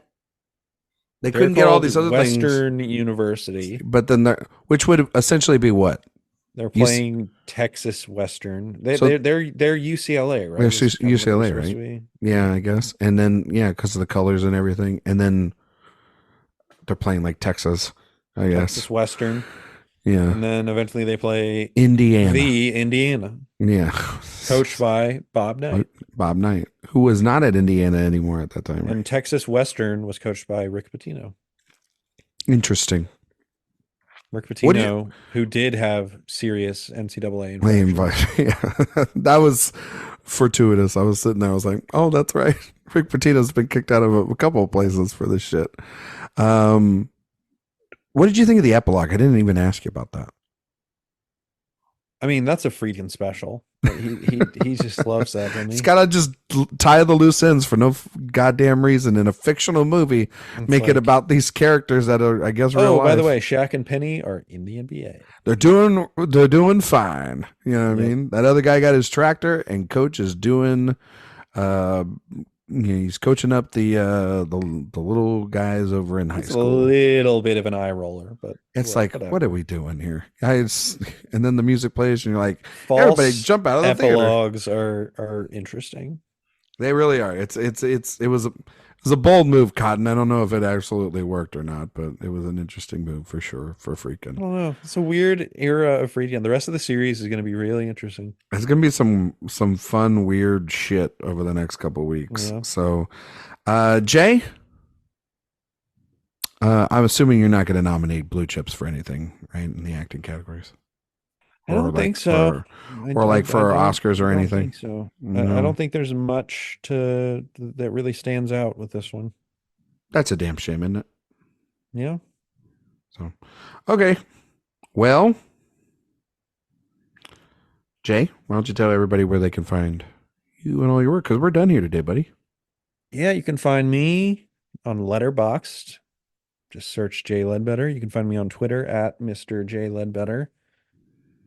all these other Western things, University. but then which would essentially be what? They're playing Texas Western. They're UCLA, right? They're Is kind of what they're UCLA, supposed right? to be. Yeah, I guess. And then because of the colors and everything, and then they're playing like Texas, I guess. Texas Western. Yeah. And then eventually they play Indiana. the Indiana. Yeah. Coached by Bob Knight. Bob Knight, who was not at Indiana anymore at that time. Right? And Texas Western was coached by Rick Pitino. Interesting. Rick Pitino, who did have serious NCAA infractions. Yeah. That was fortuitous. I was sitting there, I was like, oh, that's right. Rick Pitino's been kicked out of a couple of places for this shit. What did you think of the epilogue? I didn't even ask you about that. I mean, that's a Friedkin special. He just loves that, doesn't he? He's got to just tie the loose ends for no goddamn reason in a fictional movie. Make it about these characters that are, I guess, real life. By the way, Shaq and Penny are in the NBA. They're doing fine. You know what I mean? That other guy got his tractor, and coach is doing. He's coaching up the little guys over in high school. A little bit of an eye roller, but it's like, whatever. What are we doing here, guys? And then the music plays, and you're like, false everybody jump out of the epilogues theater. are interesting. They really are. It was a bold move, Cotton. I don't know if it absolutely worked or not, but it was an interesting move for sure for Friedkin. I don't know. It's a weird era of Friedkin. The rest of the series is going to be really interesting. It's going to be some fun, weird shit over the next couple of weeks. Yeah. So, Jay, I'm assuming you're not going to nominate Blue Chips for anything, right, in the acting categories. I don't think so. Or like for Oscars or anything. I don't think so. No. I don't think there's much that really stands out with this one. That's a damn shame, isn't it? Yeah. So, okay. Well, Jay, why don't you tell everybody where they can find you and all your work? Because we're done here today, buddy. Yeah, you can find me on Letterboxd. Just search Jay Ledbetter. You can find me on Twitter at Mr. J Ledbetter.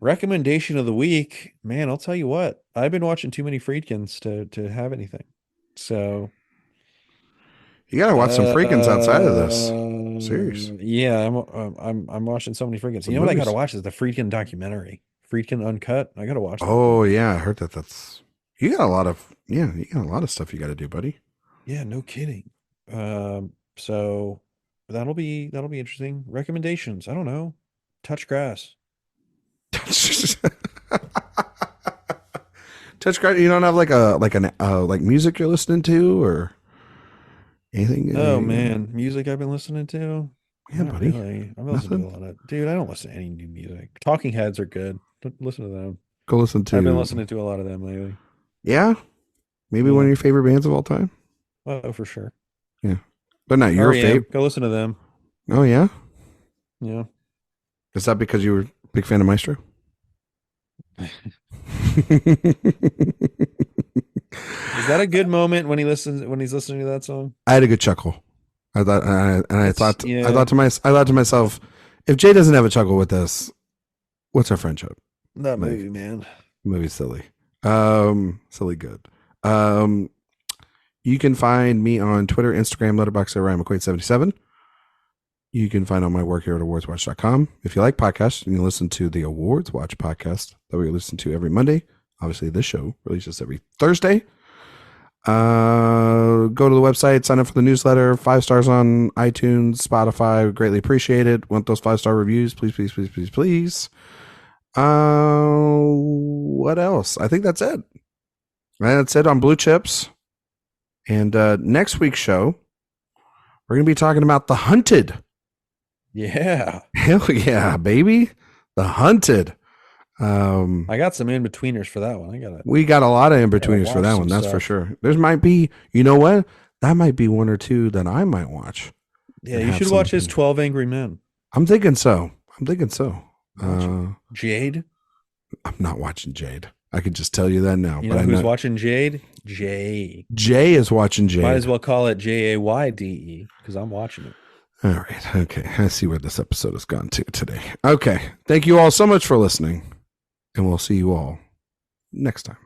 Recommendation of the week, man, I'll tell you what. I've been watching too many Friedkins to have anything. So you gotta watch some Friedkins outside of this series. Yeah, I'm watching so many Friedkins. You know what I gotta watch is the Friedkin documentary, Friedkin Uncut. I gotta watch that. Oh yeah, I heard that. You got a lot of stuff you got to do, buddy. Yeah, no kidding. So that'll be interesting. Recommendations. I don't know. Touch grass. Touch grass. You don't have like music you're listening to or anything? Oh man, music I've been listening to. Yeah, Not buddy. really. I'm listening to a Nothing. lot of dude. I don't listen to any new music. Talking Heads are good. Don't listen to them. Go listen I've been to. listening to a lot of them lately. Yeah, maybe one of Yeah. your favorite bands of all time. Oh, for sure. Yeah, but not your REM. favorite. Go listen to them. Oh yeah, Yeah. is that because you were a big fan of Maestro? Is that a good moment when he's listening to that song? I had a good chuckle. I thought, I thought to myself, if Jay doesn't have a chuckle with this, what's our friendship? That Like, movie, man. Movie's silly. Silly good. You can find me on Twitter, Instagram, Letterboxd at Ryan McQuade77. You can find all my work here at awardswatch.com. If you like podcasts, you can listen to the Awards Watch podcast that we listen to every Monday. Obviously, this show releases every Thursday. Go to the website, sign up for the newsletter, 5 stars on iTunes, Spotify. Greatly appreciate it. Want those 5-star reviews? Please, please, please, please, please. What else? I think that's it. That's it on Blue Chips. And next week's show, we're going to be talking about The Hunted. Yeah. Hell yeah, baby. The Hunted. I got some in-betweeners for that one. We got a lot of in-betweeners for that one, that's for sure. There might be, you know what? That might be one or two that I might watch. Yeah, you should watch his 12 Angry Men. I'm thinking so. Jade? I'm not watching Jade. I could just tell you that now. You know who's watching Jade? Jay. Jay is watching Jade. Might as well call it Jayde because I'm watching it. All right. Okay. I see where this episode has gone to today. Okay. Thank you all so much for listening. And we'll see you all next time.